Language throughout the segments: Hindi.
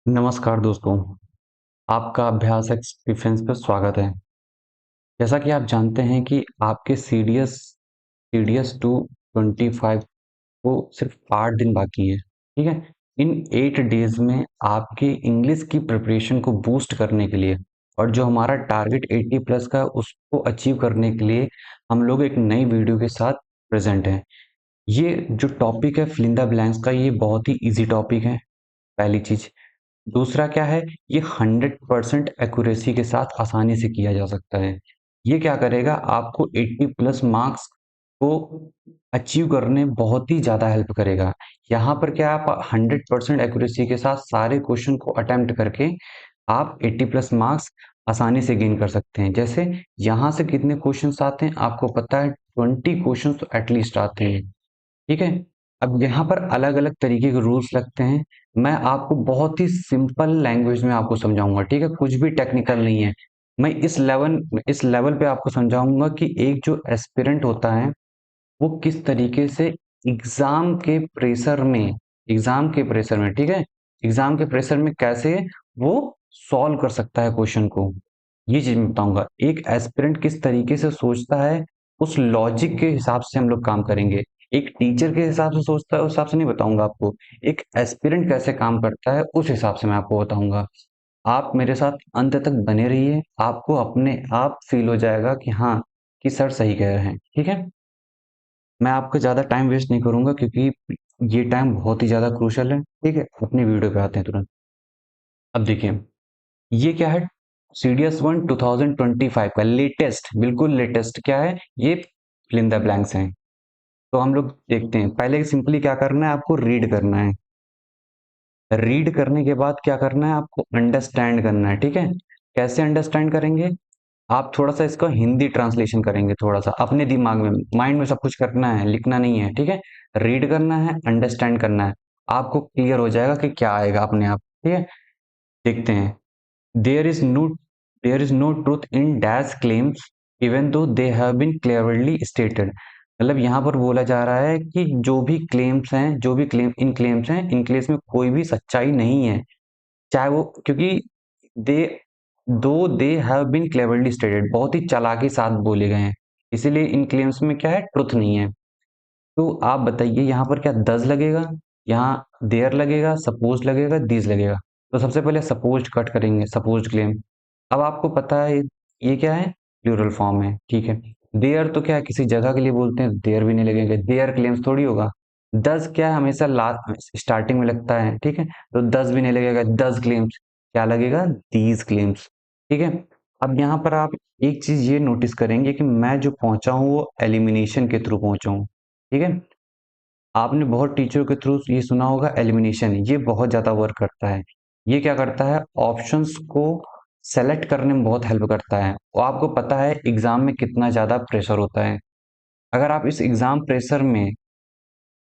नमस्कार दोस्तों, आपका अभ्यास एक्स डिफेंस पे स्वागत है। जैसा कि आप जानते हैं कि आपके सीडीएस टू 25 को सिर्फ 8 दिन बाकी है, ठीक है? इन 8 डेज़ में आपके इंग्लिश की प्रिपरेशन को बूस्ट करने के लिए और जो हमारा टारगेट 80 प्लस का उसको अचीव करने के लिए हम लोग एक नई वीडियो के साथ प्रेज़ेंट हैं। ये जो टॉपिक है फिल इन द ब्लैंक्स का, ये बहुत ही ईज़ी टॉपिक है, पहली चीज़। दूसरा क्या है, ये 100% एक्यूरेसी के साथ आसानी से किया जा सकता है। ये क्या करेगा, आपको 80 प्लस मार्क्स को अचीव करने बहुत ही ज़्यादा हेल्प करेगा। यहाँ पर क्या आप 100% एक्यूरेसी के साथ सारे क्वेश्चन को अटेम्प्ट करके आप 80 प्लस मार्क्स आसानी से गेन कर सकते हैं। जैसे यहाँ से कितने क्वेश्चंस आते हैं आपको पता है, 20 क्वेश्चंस तो एटलीस्ट आते हैं। ठीक है? अब यहाँ पर अलग-अलग तरीके के रूल्स लगते हैं। मैं आपको बहुत ही सिंपल लैंग्वेज में आपको समझाऊँगा, ठीक है? कुछ भी टेक्निकल नहीं है। मैं इस लेवल पे आपको समझाऊँगा कि एक जो एस्पिरेंट होता है, वो किस तरीके से एग्ज़ाम के प्रेशर में ठीक है? एग्ज़ाम के प्रेशर में कैसे वो सॉल्व कर सकता है क्वेश्चन को, ये चीज़ मैं बताऊँगा। एक एस्पिरेंट किस तरीके से सोचता है, उस लॉजिक के हिसाब से हम लोग काम करेंगे। एक टीचर के हिसाब से सोचता है, उस हिसाब से नहीं बताऊँगा आपको। एक एस्पिरेंट कैसे काम करता है, उस हिसाब से मैं आपको बताऊँगा। आप मेरे साथ अंत तक बने रहिए, आपको अपने आप फ़ील हो जाएगा कि हाँ, कि सर सही कह रहे हैं, ठीक है? मैं आपका ज़्यादा टाइम वेस्ट नहीं करूँगा क्योंकि ये टाइम बहुत ही ज़्यादा क्रूशियल है, ठीक है? अपनी वीडियो पे आते हैं तुरंत। अब देखिए, ये क्या है? सीडीएस 1 2025 का लेटेस्ट, बिल्कुल लेटेस्ट क्या है? ये फिल इन द ब्लैंक्स हैं। तो हम लोग देखते हैं। पहले सिंपली क्या करना है, आपको रीड करना है। रीड करने के बाद क्या करना है, आपको अंडरस्टैंड करना है, ठीक है? कैसे अंडरस्टैंड करेंगे? आप थोड़ा-सा इसका हिंदी ट्रांसलेशन करेंगे थोड़ा-सा, अपने दिमाग में, माइंड में सब कुछ करना है, लिखना नहीं है, ठीक है? रीड करना है, अंडरस्टैंड करना है। आपको क्लियर हो जाएगा कि क्या आएगा अपने आप, ठीक है? देखते हैं। There is no there is no truth in dash claims even though they have been cleverly stated. मतलब यहाँ पर बोला जा रहा है कि जो भी क्लेम्स हैं, जो भी क्लेम्स हैं, इन केस में कोई भी सच्चाई नहीं है। चाहे वो, क्योंकि they they have been cleverly stated, बहुत ही चालाकी के साथ बोले गए हैं, इसीलिए इन क्लेम्स में क्या है, ट्रुथ नहीं है। तो आप बताइए यहाँ पर क्या डज़ लगेगा, यहाँ देयर लगेगा, सपोज लगेगा, दीज लगेगा। तो सबसे पहले सपोज्ड कट करेंगे, सपोज्ड क्लेम। अब आपको पता है ये क्या है, प्लूरल फॉर्म है, ठीक है। देयर तो क्या है, किसी जगह के लिए बोलते हैं, देयर भी नहीं लगेगा, देयर क्लेम्स थोड़ी होगा। डज़ क्या है, हमेशा लास्ट स्टार्टिंग में लगता है, ठीक है, तो डज़ भी नहीं लगेगा, डज़ क्लेम्स क्या लगेगा, दीज क्लेम्स, ठीक है। अब यहाँ पर आप एक चीज ये नोटिस करेंगे कि मैं जो पहुंचा हूँ वो एलिमिनेशन के थ्रू पहुंचा हूँ, ठीक है। आपने बहुत टीचरों के थ्रू ये सुना होगा एलिमिनेशन, ये बहुत ज़्यादा वर्क करता है। ये क्या करता है, ऑप्शंस को सेलेक्ट करने में बहुत हेल्प करता है। और आपको पता है एग्ज़ाम में कितना ज़्यादा प्रेशर होता है। अगर आप इस एग्ज़ाम प्रेशर में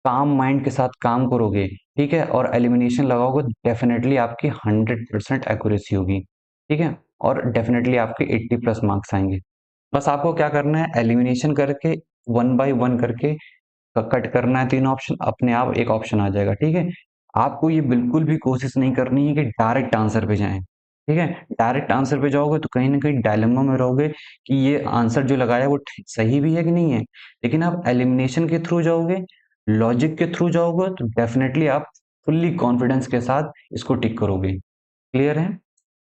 काम माइंड के साथ काम करोगे, ठीक है, और एलिमिनेशन लगाओगे, डेफिनेटली आपकी 100% एक्यूरेसी होगी, ठीक है, और डेफिनेटली आपके 80 प्लस मार्क्स आएँगे। बस आपको क्या करना है, एलिमिनेशन करके 1 बाय 1 करके कट करना है 3 ऑप्शन, अपने आप एक ऑप्शन आ जाएगा, ठीक है। आपको ये बिल्कुल भी कोशिश नहीं करनी है कि डायरेक्ट आंसर पे जाएं, ठीक है। डायरेक्ट आंसर पे जाओगे तो कहीं ना कहीं डायलेमा में रहोगे कि ये आंसर जो लगाया है वो सही भी है कि नहीं है। लेकिन आप एलिमिनेशन के थ्रू जाओगे, लॉजिक के थ्रू जाओगे, तो डेफिनेटली आप फुल्ली कॉन्फिडेंस के साथ इसको टिक करोगे। क्लियर है?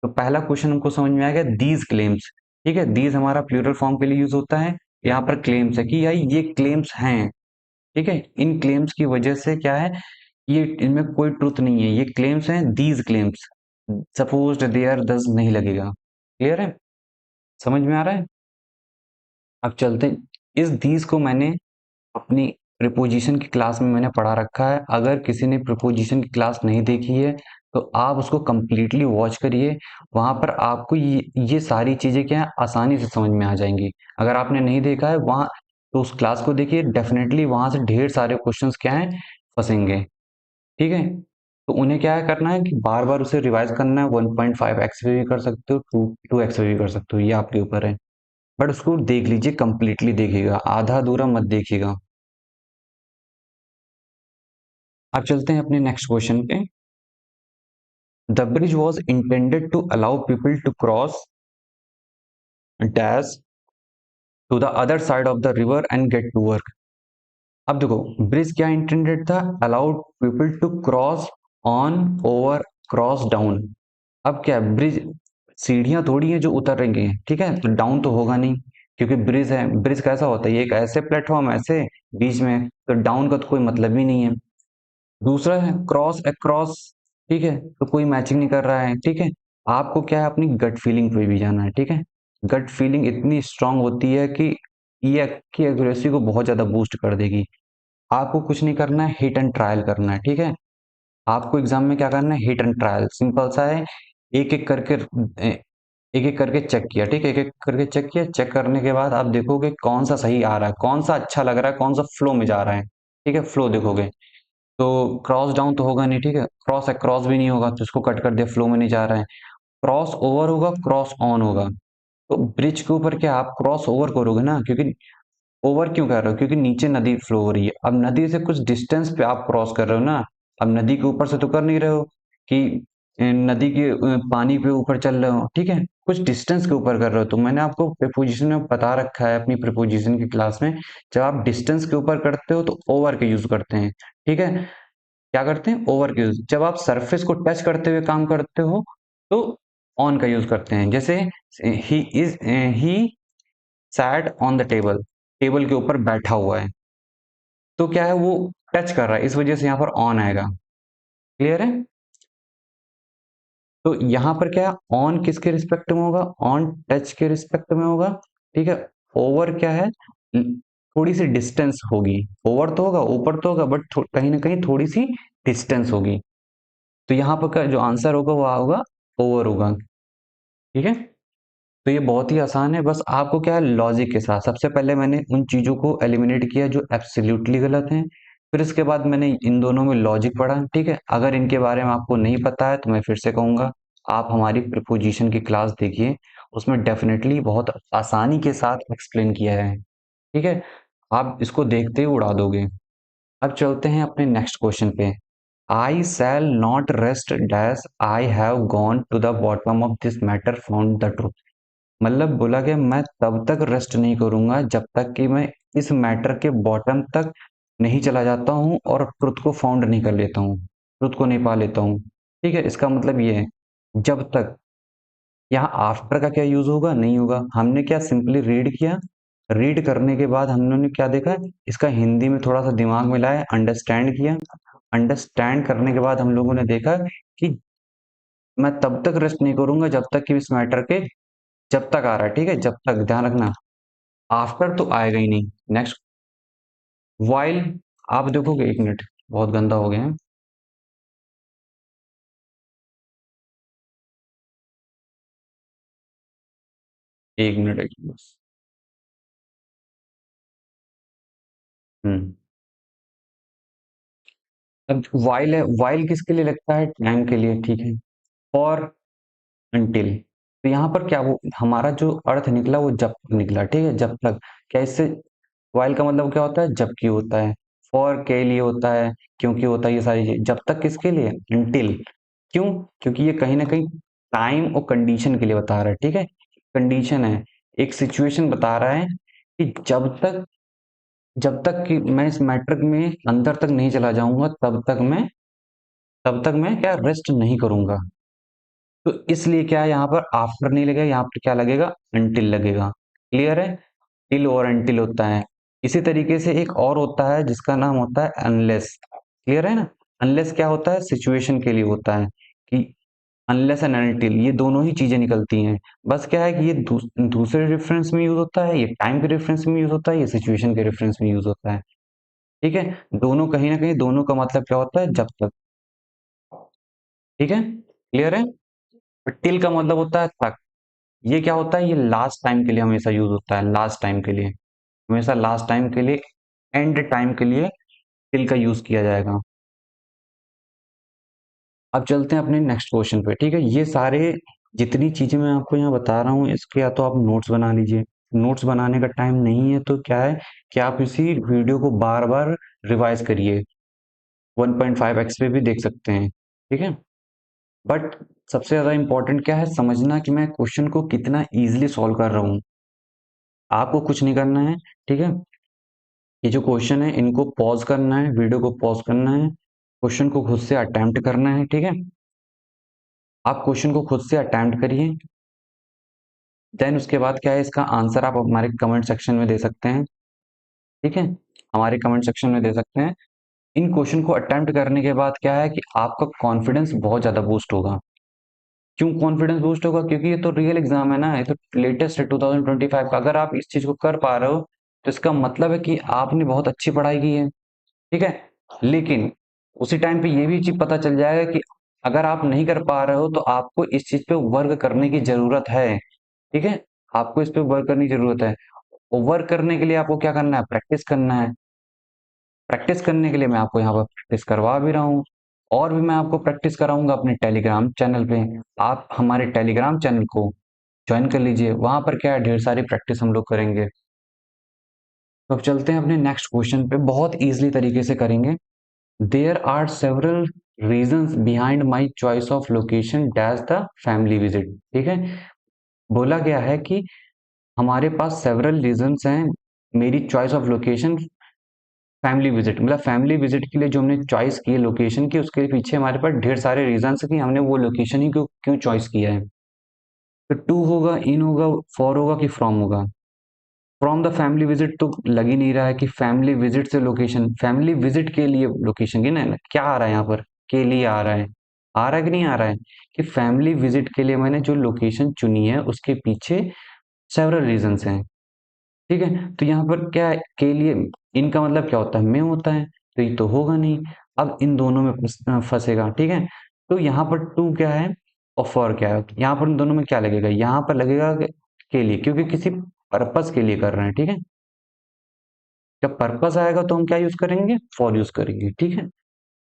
तो पहला क्वेश्चन हमको समझ में आ गया, दीज क्लेम्स, ठीक है। दीज हमारा प्लूरल फॉर्म के लिए यूज होता है। यहाँ पर क्लेम्स है कि यार ये क्लेम्स हैं, ठीक है। इन क्लेम्स की वजह से क्या है, ये इनमें कोई ट्रुथ नहीं है, ये क्लेम्स हैं, दीज क्लेम्स। सपोज्ड, देयर, दस नहीं लगेगा। क्लियर है? समझ में आ रहा है? अब चलते हैं। इस दीज को मैंने अपनी प्रीपोजिशन की क्लास में मैंने पढ़ा रखा है। अगर किसी ने प्रीपोजिशन की क्लास नहीं देखी है तो आप उसको कंप्लीटली वॉच करिए। वहां पर आपको ये सारी चीजें क्या है, आसानी से समझ में आ जाएंगी। अगर आपने नहीं देखा है वहां, तो उस क्लास को देखिए, डेफिनेटली वहां से ढेर सारे क्वेश्चंस क्या हैं, फंसेंगे, ठीक है। तो उन्हें क्या है करना है कि बार बार उसे रिवाइज करना है। 1.5x पे भी कर सकते हो, 2x पे भी कर सकते हो, ये आपके ऊपर है। बट उसको देख लीजिए, कंप्लीटली देखिएगा, आधा अधूरा मत देखिएगा। अब चलते हैं अपने नेक्स्ट क्वेश्चन पे। The bridge was intended to allow people to cross dash to the other side of the river and get to work. अब देखो, ब्रिज क्या इंटेंडेड था? Allowed people to cross on, over, cross, down. अब क्या है, ब्रिज सीढ़ियां थोड़ी हैं जो उतरेंगे, ठीक है, तो डाउन तो होगा नहीं, क्योंकि ब्रिज है। ब्रिज कैसा होता है? ये एक ऐसे प्लेटफॉर्म ऐसे बीच में, तो डाउन का तो कोई मतलब ही नहीं है। दूसरा है क्रॉस अक्रॉस, ठीक है, तो कोई मैचिंग नहीं कर रहा है, ठीक है। आपको क्या है, अपनी गट फीलिंग पे भी जाना है, ठीक है। गट फीलिंग इतनी स्ट्रांग होती है कि ये की एक्यूरेसी को बहुत ज्यादा बूस्ट कर देगी। आपको कुछ नहीं करना है, हिट एंड ट्रायल करना है, ठीक है। आपको एग्जाम में क्या करना है? हिट एंड ट्रायल, सिंपल सा है। एक एक करके एक एक करके चेक किया, ठीक है, एक एक करके चेक किया। चेक करने के बाद आप देखोगे कौन सा सही आ रहा है, कौन सा अच्छा लग रहा है, कौन सा फ्लो में जा रहा है, ठीक है, फ्लो देखोगे। तो क्रॉस डाउन तो होगा नहीं, ठीक है, क्रॉस है, क्रॉस भी नहीं होगा, तो इसको कट कर दिया, फ्लो में नहीं जा रहा है। क्रॉस ओवर होगा, क्रॉस ऑन होगा। तो ब्रिज के ऊपर क्या आप क्रॉस ओवर करोगे ना, क्योंकि ओवर क्यों कर रहे हो? क्योंकि नीचे नदी फ्लो हो रही है। अब नदी से कुछ डिस्टेंस पे आप क्रॉस कर रहे हो ना। अब नदी के ऊपर से तो कर नहीं रहे हो कि नदी के पानी पे ऊपर चल रहे हो, ठीक है, कुछ डिस्टेंस के ऊपर कर रहे हो। तो मैंने आपको प्रीपोजिशन में बता रखा है अपनी प्रीपोजिशन की क्लास में, जब आप डिस्टेंस के ऊपर करते हो तो ओवर के यूज करते हैं, ठीक है। क्या करते हैं? ओवर का यूज। जब आप सरफेस को टच करते हुए काम करते हो तो ऑन का यूज करते हैं। जैसे he sat on the table, table के ऊपर बैठा हुआ है, तो क्या है, वो टच कर रहा है, इस वजह से यहाँ पर ऑन आएगा। क्लियर है? तो यहाँ पर क्या है, ऑन किसके रिस्पेक्ट में होगा? ऑन टच के रिस्पेक्ट में होगा, ठीक है। ओवर क्या है, थोड़ी सी डिस्टेंस होगी। ओवर तो होगा, ऊपर तो होगा, बट कहीं ना कहीं थोड़ी सी डिस्टेंस होगी। तो यहाँ पर का जो आंसर होगा वो होगा ओवर होगा, ठीक है। तो ये बहुत ही आसान है, बस आपको क्या है, लॉजिक के साथ सबसे पहले मैंने उन चीजों को एलिमिनेट किया जो एब्सोल्युटली गलत हैं। फिर इसके बाद मैंने इन दोनों में लॉजिक पढ़ा, ठीक है। अगर इनके बारे में आपको नहीं पता है तो मैं फिर से कहूंगा, आप हमारी प्रीपोजिशन की क्लास देखिए, उसमें डेफिनेटली बहुत आसानी के साथ एक्सप्लेन किया है, ठीक है। आप इसको देखते ही उड़ा दोगे। अब चलते हैं अपने नेक्स्ट क्वेश्चन पे। I shall not rest dash I have gone to the bottom of this matter found the truth. मतलब बोला कि मैं तब तक रेस्ट नहीं करूंगा जब तक कि मैं इस मैटर के बॉटम तक नहीं चला जाता हूं और ट्रुथ को फाउंड नहीं कर लेता हूं, ट्रुथ को नहीं पा लेता हूं, ठीक है। इसका मतलब ये है, जब तक। यहाँ आफ्टर का क्या यूज होगा? नहीं होगा। हमने क्या सिंपली रीड किया, रीड करने के बाद हम लोगों ने क्या देखा, इसका हिंदी में थोड़ा सा दिमाग मिलाया, अंडरस्टैंड किया। अंडरस्टैंड करने के बाद हम लोगों ने देखा कि मैं तब तक रेस्ट नहीं करूंगा जब तक कि इस मैटर के, जब तक आ रहा है, ठीक है, जब तक, ध्यान रखना। आफ्टर तो आएगा ही नहीं। Next, while. आप देखोगे, एक मिनट, बहुत गंदा हो गया है। एक मिनट, एक मिनट बस। हम्म। अब वाइल है, वाइल किसके लिए लगता है? टाइम के लिए, ठीक है। For, until. तो यहाँ पर क्या, वो हमारा जो अर्थ निकला वो जब तक निकला, ठीक है, जब तक। क्या इससे वाइल का मतलब क्या होता है? जबकि होता है। फॉर के लिए होता है, क्योंकि होता है, ये सारी चीज। जब तक किसके लिए? अंटिल। क्यों? क्योंकि ये कहीं ना कहीं टाइम और कंडीशन के लिए बता रहा है, ठीक है। कंडीशन है, एक सिचुएशन बता रहा है कि जब तक कि मैं इस मैट्रिक में अंदर तक नहीं चला जाऊंगा तब तक मैं क्या रेस्ट नहीं करूंगा। तो इसलिए क्या है, यहाँ पर आफ्टर नहीं लगेगा, यहाँ पर क्या लगेगा? अनटिल लगेगा। क्लियर है? टिल और अनटिल होता है। इसी तरीके से एक और होता है जिसका नाम होता है अनलेस। क्लियर है ना? अनलेस क्या होता है? सिचुएशन के लिए होता है कि अनलेस एंड अनटिल, ये दोनों ही चीजें निकलती हैं। बस क्या है कि ये दूसरे रेफरेंस में यूज होता है, ये टाइम के रेफरेंस में यूज होता है, ये सिचुएशन के रेफरेंस में यूज होता है, ठीक है। दोनों कहीं ना कहीं, दोनों का मतलब क्या होता है? जब तक, ठीक है। क्लियर है? टिल का मतलब होता है तक। ये क्या होता है? ये लास्ट टाइम के लिए हमेशा यूज होता है, लास्ट टाइम के लिए, हमेशा लास्ट टाइम के लिए, एंड टाइम के लिए टिल का यूज किया जाएगा। अब चलते हैं अपने नेक्स्ट क्वेश्चन पे, ठीक है। ये सारे जितनी चीजें मैं आपको यहाँ बता रहा हूँ, इसके या तो आप नोट्स बना लीजिए। नोट्स बनाने का टाइम नहीं है तो क्या है कि आप इसी वीडियो को बार बार रिवाइज करिए, 1.5x पे भी देख सकते हैं, ठीक है। बट सबसे ज़्यादा इम्पोर्टेंट क्या है, समझना कि मैं क्वेश्चन को कितना ईजिली सॉल्व कर रहा हूँ। आपको कुछ नहीं करना है, ठीक है। ये जो क्वेश्चन है इनको पॉज करना है, वीडियो को पॉज करना है, क्वेश्चन को खुद से अटेम्प्ट करना है, ठीक है। आप क्वेश्चन को खुद से अटेम्प्ट करिए, देन उसके बाद क्या है, इसका आंसर आप हमारे कमेंट सेक्शन में दे सकते हैं, ठीक है। हमारे कमेंट सेक्शन में दे सकते हैं। इन क्वेश्चन को अटेम्प्ट करने के बाद क्या है कि आपका कॉन्फिडेंस बहुत ज़्यादा बूस्ट होगा। क्यों कॉन्फिडेंस बूस्ट होगा? क्योंकि ये तो रियल एग्जाम है ना, ये तो लेटेस्ट है 2025 का। अगर आप इस चीज को कर पा रहे हो तो इसका मतलब है कि आपने बहुत अच्छी पढ़ाई की है, ठीक है। लेकिन उसी टाइम पे ये भी चीज पता चल जाएगा कि अगर आप नहीं कर पा रहे हो तो आपको इस चीज पे वर्क करने की जरूरत है, ठीक है। आपको इस पे वर्क करने की जरूरत है। और वर्क करने के लिए आपको क्या करना है? प्रैक्टिस करना है। प्रैक्टिस करने के लिए मैं आपको यहाँ पर प्रैक्टिस करवा भी रहा हूँ, और भी मैं आपको प्रैक्टिस कराऊंगा अपने टेलीग्राम चैनल पे। आप हमारे टेलीग्राम चैनल को ज्वाइन कर लीजिए, वहां पर क्या है, ढेर सारी प्रैक्टिस हम लोग करेंगे। तो अब चलते हैं अपने नेक्स्ट क्वेश्चन पे, बहुत इजीली तरीके से करेंगे। There are several reasons behind my choice of location dash the family visit, ठीक है। बोला गया है कि हमारे पास सेवरल रीजंस हैं मेरी choice of location family visit, मतलब फैमिली विजिट के लिए जो हमने चॉइस की है लोकेशन की, उसके पीछे हमारे पास ढेर सारे रीजंस है कि हमने वो लोकेशन ही क्यों क्यों चॉइस किया है। तो टू होगा, इन होगा, फॉर होगा कि फ्रॉम होगा? फ्रॉम द फैमिली विजिट तो लग ही नहीं रहा है कि फैमिली विजिट से लोकेशन, फैमिली विजिट के लिए लोकेशन की ना, क्या आ रहा है यहाँ पर? के लिए आ रहा है। आ रहा है कि नहीं आ रहा है? कि फैमिली विजिट के लिए मैंने जो लोकेशन चुनी है उसके पीछे सेवरल रीजंस हैं, ठीक है। तो यहाँ पर क्या है, के लिए इनका मतलब क्या होता है? में होता है, तो ये तो होगा नहीं। अब इन दोनों में फंसेगा, ठीक है। तो यहाँ पर टू क्या है और फॉर क्या है? यहाँ पर इन दोनों में क्या लगेगा? यहाँ पर लगेगा के लिए, क्योंकि किसी पर्पस के लिए कर रहे हैं, ठीक है। जब पर्पस आएगा तो हम क्या यूज करेंगे? फॉर यूज करेंगे, ठीक है।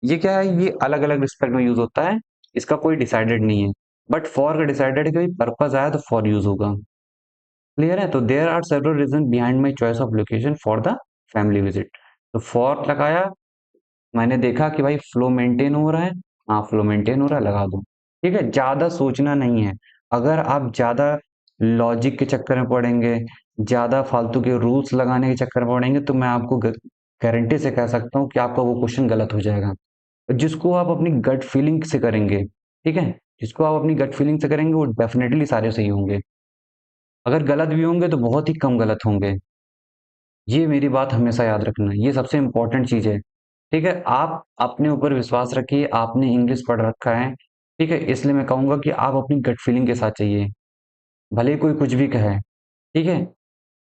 ये क्या है, ये अलग अलग रिस्पेक्ट में यूज होता है, इसका कोई डिसाइडेड नहीं है। बट फॉर का डिसाइडेड है कि पर्पस आया तो फॉर यूज होगा। क्लियर है? तो there are several reason behind my choice of location for the family visit. तो फॉर लगाया, मैंने देखा कि भाई फ्लो मेंटेन हो रहा है, हाँ फ्लो मेंटेन हो रहा है, लगा दो, ठीक है। ज्यादा सोचना नहीं है। अगर आप ज्यादा लॉजिक के चक्कर में पड़ेंगे, ज्यादा फालतू के रूल्स लगाने के चक्कर में पड़ेंगे, तो मैं आपको गारंटी से कह सकता हूँ कि आपका वो क्वेश्चन गलत हो जाएगा। जिसको आप अपनी गट फीलिंग से करेंगे, ठीक है, जिसको आप अपनी गट फीलिंग से करेंगे वो डेफिनेटली सारे सही होंगे। अगर गलत भी होंगे तो बहुत ही कम गलत होंगे। ये मेरी बात हमेशा याद रखना, ये सबसे इंपॉर्टेंट चीज है, ठीक है। आप अपने ऊपर विश्वास रखिए, आपने इंग्लिश पढ़ रखा है, ठीक है। इसलिए मैं कहूंगा कि आप अपनी गट फीलिंग के साथ चाहिए, भले ही कोई कुछ भी कहे, ठीक है।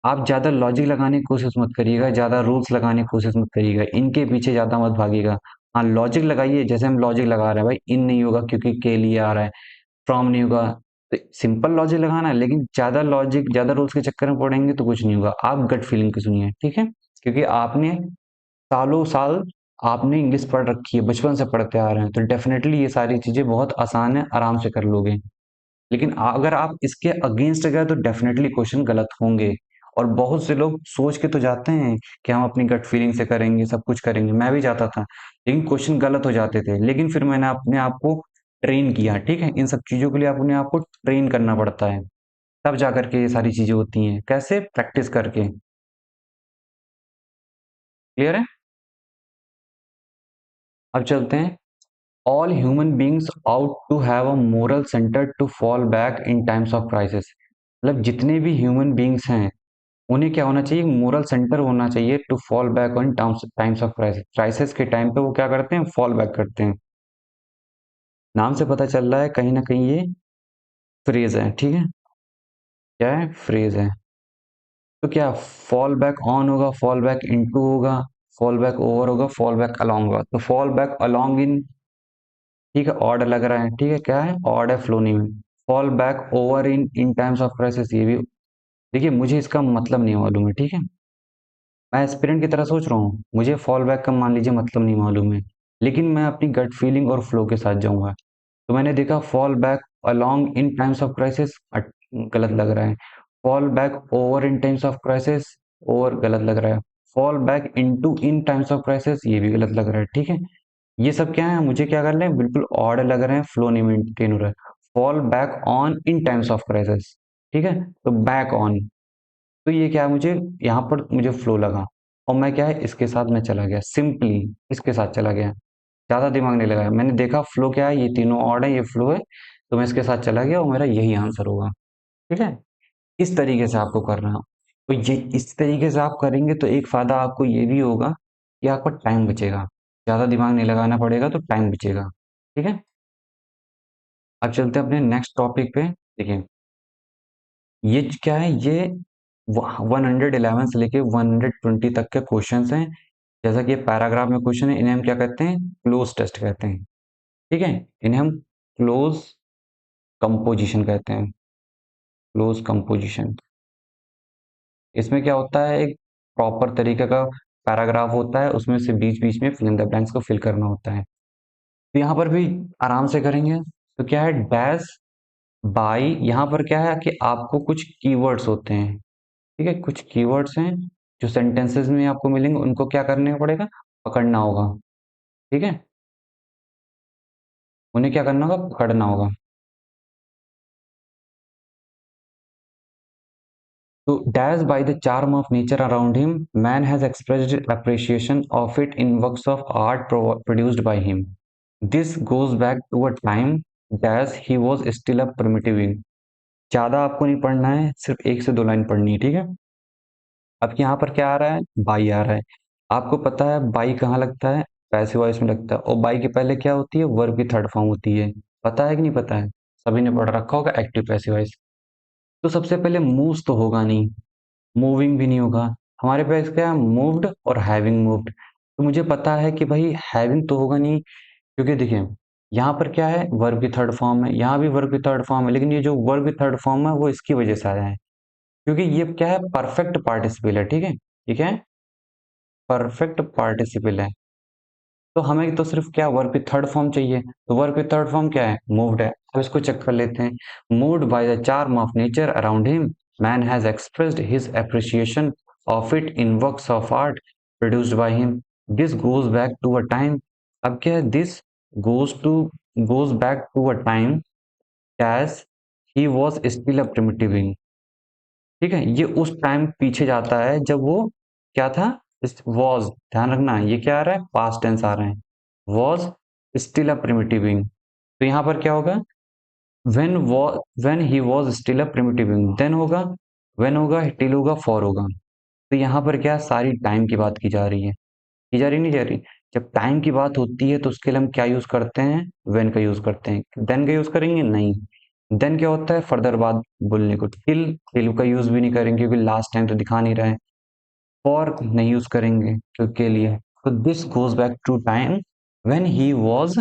आप ज्यादा लॉजिक लगाने की कोशिश मत करिएगा, ज्यादा रूल्स लगाने की कोशिश मत करिएगा, इनके पीछे ज्यादा मत भागिएगा। हाँ लॉजिक लगाइए, जैसे हम लॉजिक लगा रहे हैं, भाई इन नहीं होगा क्योंकि के लिए आ रहा है, फ्रॉम नहीं होगा, तो सिंपल लॉजिक लगाना है। लेकिन ज्यादा लॉजिक ज्यादा रूल्स के चक्कर में पड़ेंगे तो कुछ नहीं होगा। आप गट फीलिंग की सुनिए, ठीक है। क्योंकि आपने सालों साल आपने इंग्लिश पढ़ रखी है, बचपन से पढ़ते आ रहे हैं, तो डेफिनेटली ये सारी चीजें बहुत आसान है, आराम से कर लोगे। लेकिन अगर आप इसके अगेंस्ट गए तो डेफिनेटली क्वेश्चन गलत होंगे। और बहुत से लोग सोच के तो जाते हैं कि हम अपनी गट फीलिंग से करेंगे, सब कुछ करेंगे, मैं भी जाता था, लेकिन क्वेश्चन गलत हो जाते थे। लेकिन फिर मैंने अपने आप को ट्रेन किया, ठीक है। इन सब चीजों के लिए अपने आप को ट्रेन करना पड़ता है, तब जा करके ये सारी चीजें होती हैं। कैसे? प्रैक्टिस करके। क्लियर है? अब चलते हैं। All human beings ought to have a moral centre to fall back in times of crisis, मतलब जितने भी ह्यूमन बींग्स हैं उन्हें क्या होना चाहिए? मोरल सेंटर होना चाहिए to fall back on times of crisis. Crisis के टाइम पे वो क्या करते हैं? फॉल बैक करते हैं। नाम से पता चल रहा है कहीं ना कहीं ये फ्रेज है, ठीक है। क्या है? फ्रेज है। तो क्या फॉल बैक ऑन होगा, फॉल बैक इनटू होगा, फॉल बैक ओवर होगा, फॉल बैक अलोंग होगा? तो फॉल बैक अलोंग इन, ठीक है, ऑड लग रहा है, ठीक है। क्या है? ऑड है, फ्लो नहीं में। Fall back over in times of crisis, ये भी। देखिए मुझे इसका मतलब नहीं मालूम है, ठीक है। मैं एस्पिरेंट की तरह सोच रहा हूँ, मुझे फॉल बैक का मान लीजिए मतलब नहीं मालूम है, लेकिन मैं अपनी गट फीलिंग और फ्लो के साथ जाऊंगा। तो मैंने देखा fall back along in times of crisis, गलत लग रहा है। Fall back over in times of crisis, over गलत लग रहा है। Fall back into in times of crisis, ये भी गलत लग रहा है, ठीक है। ये सब क्या है, मुझे क्या कर रहे हैं, बिल्कुल ऑड लग रहे हैं, फ्लो नहीं मेंटेन हो रहा है। Fall back on in times of crisis, ठीक है, तो बैक ऑन, तो ये क्या है, मुझे यहाँ पर मुझे फ्लो लगा और मैं क्या है इसके साथ मैं चला गया, सिंपली इसके साथ चला गया, ज्यादा दिमाग नहीं लगाया, मैंने देखा फ्लो क्या है, ये तीनों ऑड है, ये फ्लो है, तो मैं इसके साथ चला गया और मेरा यही आंसर होगा। ठीक है, इस तरीके से आपको करना है। तो ये इस तरीके से आप करेंगे तो एक फायदा आपको ये भी होगा कि आपका टाइम बचेगा, ज्यादा दिमाग नहीं लगाना पड़ेगा, तो टाइम बचेगा। ठीक है, अब चलते हैं अपने नेक्स्ट टॉपिक पे। देखिए ये क्या है, ये 111 से लेके 120 तक के क्वेश्चंस हैं। जैसा कि ये पैराग्राफ में क्वेश्चन है, इन्हें हम क्या कहते हैं, क्लोज टेस्ट कहते हैं। ठीक है, इन्हें हम क्लोज कंपोजिशन कहते हैं, क्लोज कंपोजिशन। इसमें क्या होता है, एक प्रॉपर तरीके का पैराग्राफ होता है, उसमें से बीच बीच में फिल इन द ब्लैंक्स को फिल करना होता है। तो यहाँ पर भी आराम से करेंगे। तो क्या है, डैश बाई, यहाँ पर क्या है कि आपको कुछ कीवर्ड्स होते हैं। ठीक है, कुछ कीवर्ड्स हैं जो सेंटेंसेस में आपको मिलेंगे, उनको क्या करने पड़ेगा, पकड़ना होगा। ठीक है, उन्हें क्या करना होगा, पकड़ना होगा। तो dash by the charm of nature around him, man has expressed appreciation of it in works of art produced by him. This goes back to a time dash he was still a primitive being. ज्यादा आपको नहीं पढ़ना है, सिर्फ एक से दो लाइन पढ़नी है। ठीक है, अब यहाँ पर क्या आ रहा है, बाई आ रहा है। आपको पता है बाई कहाँ लगता है, पैसिव वॉइस में लगता है, और बाई के पहले क्या होती है, वर्ब की थर्ड फॉर्म होती है। पता है कि नहीं पता है, सभी ने पढ़ रखा होगा एक्टिव पैसिव वॉइस। तो सबसे पहले मूव्स तो होगा नहीं, मूविंग भी नहीं होगा, हमारे पास क्या है, मूव्ड और हैविंग मूव्ड। तो मुझे पता है कि भाई हैविंग तो होगा नहीं, क्योंकि देखिए यहाँ पर क्या है, वर्ब की थर्ड फॉर्म है, यहाँ भी वर्ब की थर्ड फॉर्म है, लेकिन ये जो वर्ब की थर्ड फॉर्म है वो इसकी वजह से आया है, क्योंकि ये क्या है, परफेक्ट पार्टिसिपल है। ठीक है, ठीक है, परफेक्ट पार्टिसिपल है। तो हमें तो सिर्फ क्या, वर्ब की थर्ड फॉर्म चाहिए, तो वर्ब की थर्ड फॉर्म क्या है, मूव्ड है। अब इसको चेक कर लेते हैं। Moved by the charm of nature around him, man has expressed his appreciation of it in works of art produced by him. This goes back to a time, अब क्या है, this goes back to a time as he was still a primitive being. ठीक है, ये उस टाइम पीछे जाता है जब वो क्या था, वॉज, ध्यान रखना ये क्या आ रहा है, पास्ट टेंस आ रहे हैं, was still a primitive being. तो यहाँ पर क्या होगा, when he was still a primitive being, then होगा, व्हेन होगा, टिल होगा, फॉर होगा। तो यहाँ पर क्या, सारी टाइम की बात की जा रही है, की जा रही नहीं जा रही। जब टाइम की बात होती है तो उसके लिए हम क्या यूज करते हैं, व्हेन का यूज करते हैं। देन का यूज करेंगे नहीं, देन क्या होता है, फर्दर बात बोलने को, टिल का यूज भी नहीं करेंगे क्योंकि लास्ट टाइम तो दिखा नहीं रहा है। फॉर नहीं यूज करेंगे क्योंकि लिए। तो this goes back to time when he was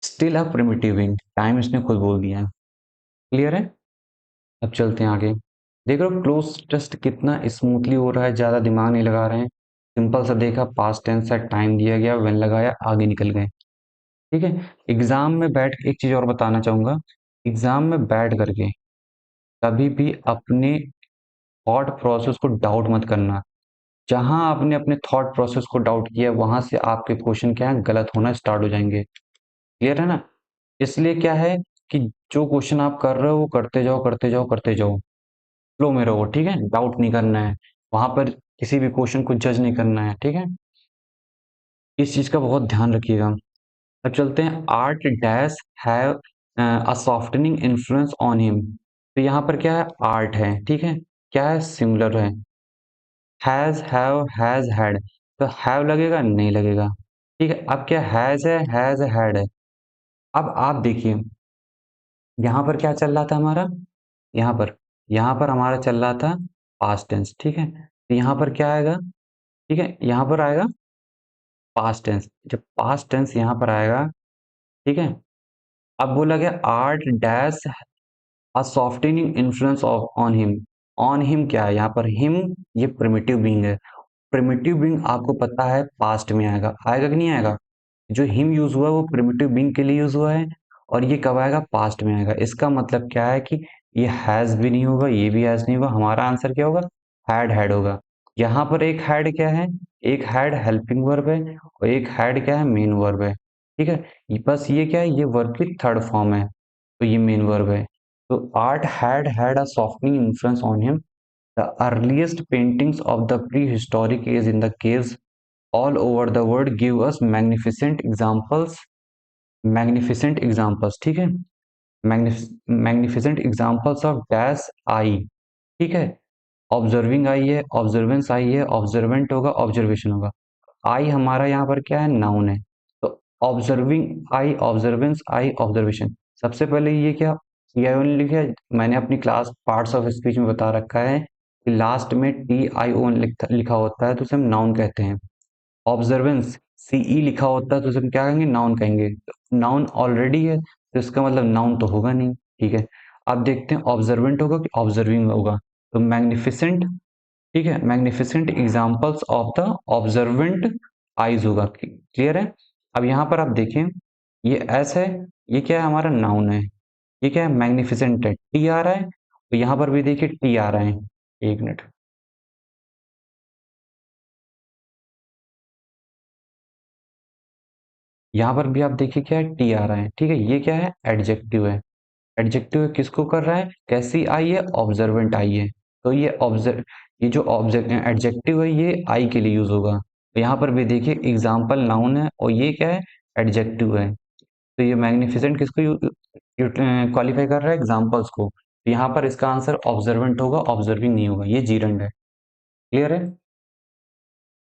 still a primitive being, time इसने खुद बोल दिया है। क्लियर है, अब चलते हैं आगे। देख रहे हो क्लोज टेस्ट कितना स्मूथली हो रहा है, ज्यादा दिमाग नहीं लगा रहे हैं, सिंपल सा देखा, पास्ट टेंस से टाइम दिया गया, व्हेन लगाया, आगे निकल गए। ठीक है, एग्जाम में बैठ एक चीज और बताना चाहूंगा, एग्जाम में बैठ करके कभी भी अपने थॉट प्रोसेस को डाउट मत करना। जहां आपने अपने थॉट प्रोसेस को डाउट किया, वहां से आपके क्वेश्चन क्या है, गलत होना स्टार्ट हो जाएंगे। क्लियर है ना, इसलिए क्या है कि जो क्वेश्चन आप कर रहे हो वो करते जाओ करते जाओ करते जाओ, फ्लो में रहो। ठीक है, डाउट नहीं करना है, वहां पर किसी भी क्वेश्चन को जज नहीं करना है। ठीक है, इस चीज का बहुत ध्यान रखिएगा। अब चलते हैं, art dash have a softening influence on him. तो यहाँ पर क्या है, आर्ट है, ठीक है, क्या है, सिमिलर है, हैज हैव हैज हैड, तो हैव लगेगा, नहीं लगेगा। ठीक है, अब क्या, हैज है, हैज हैड है। अब आप देखिए यहाँ पर क्या चल रहा था हमारा, यहाँ पर हमारा चल रहा था पास्ट टेंस। ठीक है, तो यहाँ पर क्या आएगा, ठीक है, यहाँ पर आएगा पास्ट टेंस। जब पास्ट टेंस यहाँ पर आएगा, ठीक है, अब बोला गया art dash a softening influence of on him. On him क्या है, यहाँ पर हिम ये प्रिमिटिव बीइंग है। प्रिमिटिव बीइंग आपको पता है पास्ट में आएगा, आएगा कि नहीं आएगा, जो हिम यूज हुआ है वो प्रिमिटिव बीइंग के लिए यूज हुआ है, और ये कब आएगा, पास्ट में आएगा। इसका मतलब क्या है कि ये हैज भी नहीं होगा, ये भी हैज नहीं होगा, हमारा आंसर क्या होगा, हैड होगा। यहाँ पर एक हैड क्या है, एक हैड हेल्पिंग वर्ब है और एक हैड क्या है, मेन वर्ब है। ठीक है, बस ये क्या है, ये वर्ब की थर्ड फॉर्म है, तो ये मेन वर्ब है। तो art had a softening influence on him. The earliest paintings of the pre historic age in the caves all over the world give us magnificent examples, ठीक है, magnificent examples of dash I. ठीक है, ऑब्जर्विंग आई है, ऑब्जर्वेंस आई है, ऑब्जर्वेंट होगा, ऑब्जर्वेशन होगा। आई हमारा यहाँ पर क्या है, नाउन है। तो ऑब्जर्विंग आई, ऑब्जर्वेंस आई, ऑब्जर्वेशन। सबसे पहले ये क्या, टी आई ओन लिखा है, मैंने अपनी क्लास पार्ट्स ऑफ स्पीच में बता रखा है कि लास्ट में टी आई ओन लिखा होता है तो उसे हम नाउन कहते हैं। ऑब्जर्वेंस सीई लिखा होता है तो उसे हम क्या कहेंगे, नाउन कहेंगे। नाउन ऑलरेडी है तो इसका मतलब नाउन तो होगा नहीं। ठीक है, अब देखते हैं ऑब्जर्वेंट होगा कि ऑब्जर्विंग होगा। तो मैग्निफिसेंट, ठीक है, magnificent examples of the observant eyes होगा। क्लियर है। अब यहाँ पर आप देखें, ये एस है, ये क्या है, हमारा नाउन है। ये क्या है, मैग्निफिसेंट है, टी आ रहा है, तो यहाँ पर भी देखिए टी आ रहा है। एक मिनट, यहाँ पर भी आप देखिए क्या है, टी आ रहा है। ठीक है, ये क्या है, एडजेक्टिव है। एडजेक्टिव किसको कर रहा है, कैसी आई है, ऑब्जर्वेंट आई है। तो ये जो ऑब्जेक्ट एडजेक्टिव है ये आई के लिए यूज होगा। तो यहाँ पर भी देखिए एग्जाम्पल नाउन है और ये क्या है, एडजेक्टिव है। तो ये मैग्निफिसेंट किसको क्वालिफाई कर रहा है, एग्जाम्पल्स को। तो यहाँ पर इसका आंसर ऑब्जर्वेंट होगा, ऑब्जर्विंग नहीं होगा, ये जीरंड है। क्लियर है।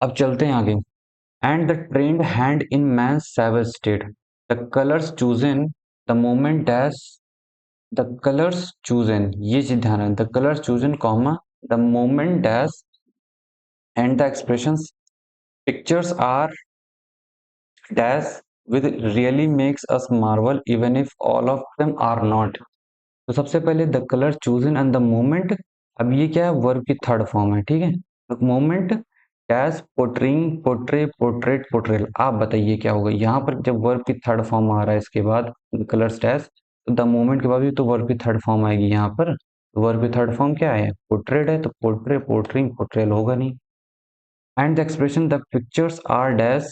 अब चलते हैं आगे। And the trained hand in man sever state, the colours chosen the moment dash, the colours chosen, ये चीज ध्यान है, the colours chosen comma the moment dash and the expressions pictures are dash with really makes us marvel even if all of them are not. तो सबसे पहले the colour chosen and the moment. अब ये क्या है, वर्ब की थर्ड फॉर्म है। ठीक है, तो moment dash portraying, portray, portrait, portrayal. आप बताइए क्या होगा यहाँ पर, जब वर्ब की थर्ड फॉर्म आ रहा है इसके बाद कलर्स डैश, तो द मोमेंट के बाद भी तो वर्ब की थर्ड फॉर्म आएगी यहाँ पर। तो वर्ब की थर्ड फॉर्म क्या है, पोर्ट्रेट है, तो पोर्ट्रे, पोर्ट्रिंग, पोर्ट्रेल होगा नहीं। And the expression the pictures are dash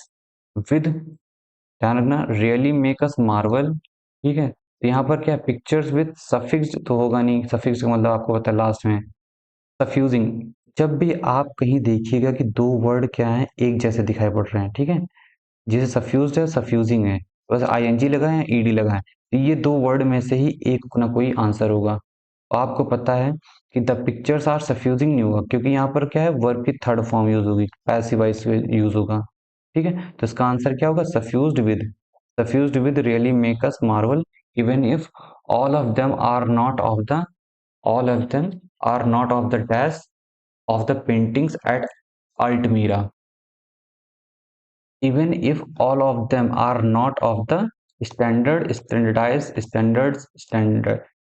with, ध्यान रखना, रियली मेक अस मार्वल। ठीक है, तो यहाँ पर क्या, पिक्चर्स विद सफिक्स तो होगा नहीं, सफिक्स का मतलब आपको पता है लास्ट में। सफ्यूजिंग, जब भी आप कहीं देखिएगा कि दो वर्ड क्या है, एक जैसे दिखाई पड़ रहे हैं, ठीक है, जैसे सफ्यूज्ड है, सफ्यूजिंग है, बस आईएनजी लगा है, ईडी लगा है, तो ये दो वर्ड में से ही एक ना कोई आंसर होगा। आपको पता है कि द पिक्चर्स आर सफ्यूजिंग नहीं होगा, क्योंकि यहाँ पर क्या है, वर्ब की थर्ड फॉर्म यूज होगी, पैसिव वॉइस यूज होगा। ठीक है, तो इसका आंसर क्या होगा, suffused with really make us marvel even if all of them are not of the, all of them are not of the dash of the paintings at Altamira, even if all of them are not of the standard।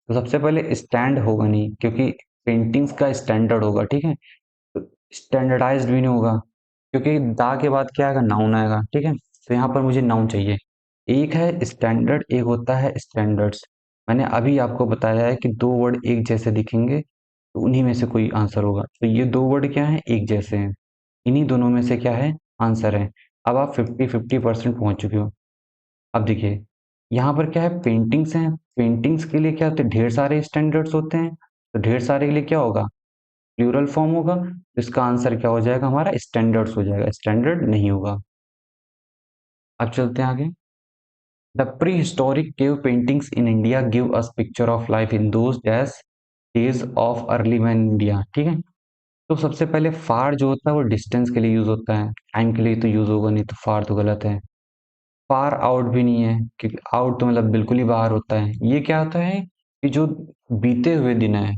तो सबसे पहले स्टैंड होगा नहीं, क्योंकि पेंटिंग्स का स्टैंडर्ड होगा। ठीक है, तो स्टैंडर्डाइज्ड भी नहीं होगा, क्योंकि दा के बाद क्या आएगा, नाउन आएगा। ठीक है, तो यहाँ पर मुझे नाउन चाहिए। एक है स्टैंडर्ड, एक होता है स्टैंडर्ड्स। मैंने अभी आपको बताया है कि दो वर्ड एक जैसे दिखेंगे तो उन्हीं में से कोई आंसर होगा। तो ये दो वर्ड क्या हैं, एक जैसे हैं, इन्हीं दोनों में से क्या है, आंसर है। अब आप 50-50% पहुंच चुके हो। अब देखिए यहाँ पर क्या है, पेंटिंग्स हैं, पेंटिंग्स के लिए क्या होते हैं, ढेर सारे स्टैंडर्ड्स होते हैं, तो ढेर सारे के लिए क्या होगा, प्लूरल फॉर्म होगा। तो इसका आंसर क्या हो जाएगा, हमारा स्टैंडर्ड्स हो जाएगा, स्टैंडर्ड नहीं होगा। अब चलते हैं आगे। The prehistoric cave paintings in India give us picture of life in those days of early man India। ठीक है, तो सबसे पहले फार जो होता है वो डिस्टेंस के लिए यूज होता है, टाइम के लिए तो यूज होगा नहीं, तो फार तो गलत है। फार आउट भी नहीं है, क्योंकि आउट तो मतलब बिल्कुल ही बाहर होता है। ये क्या होता है कि जो बीते हुए दिन है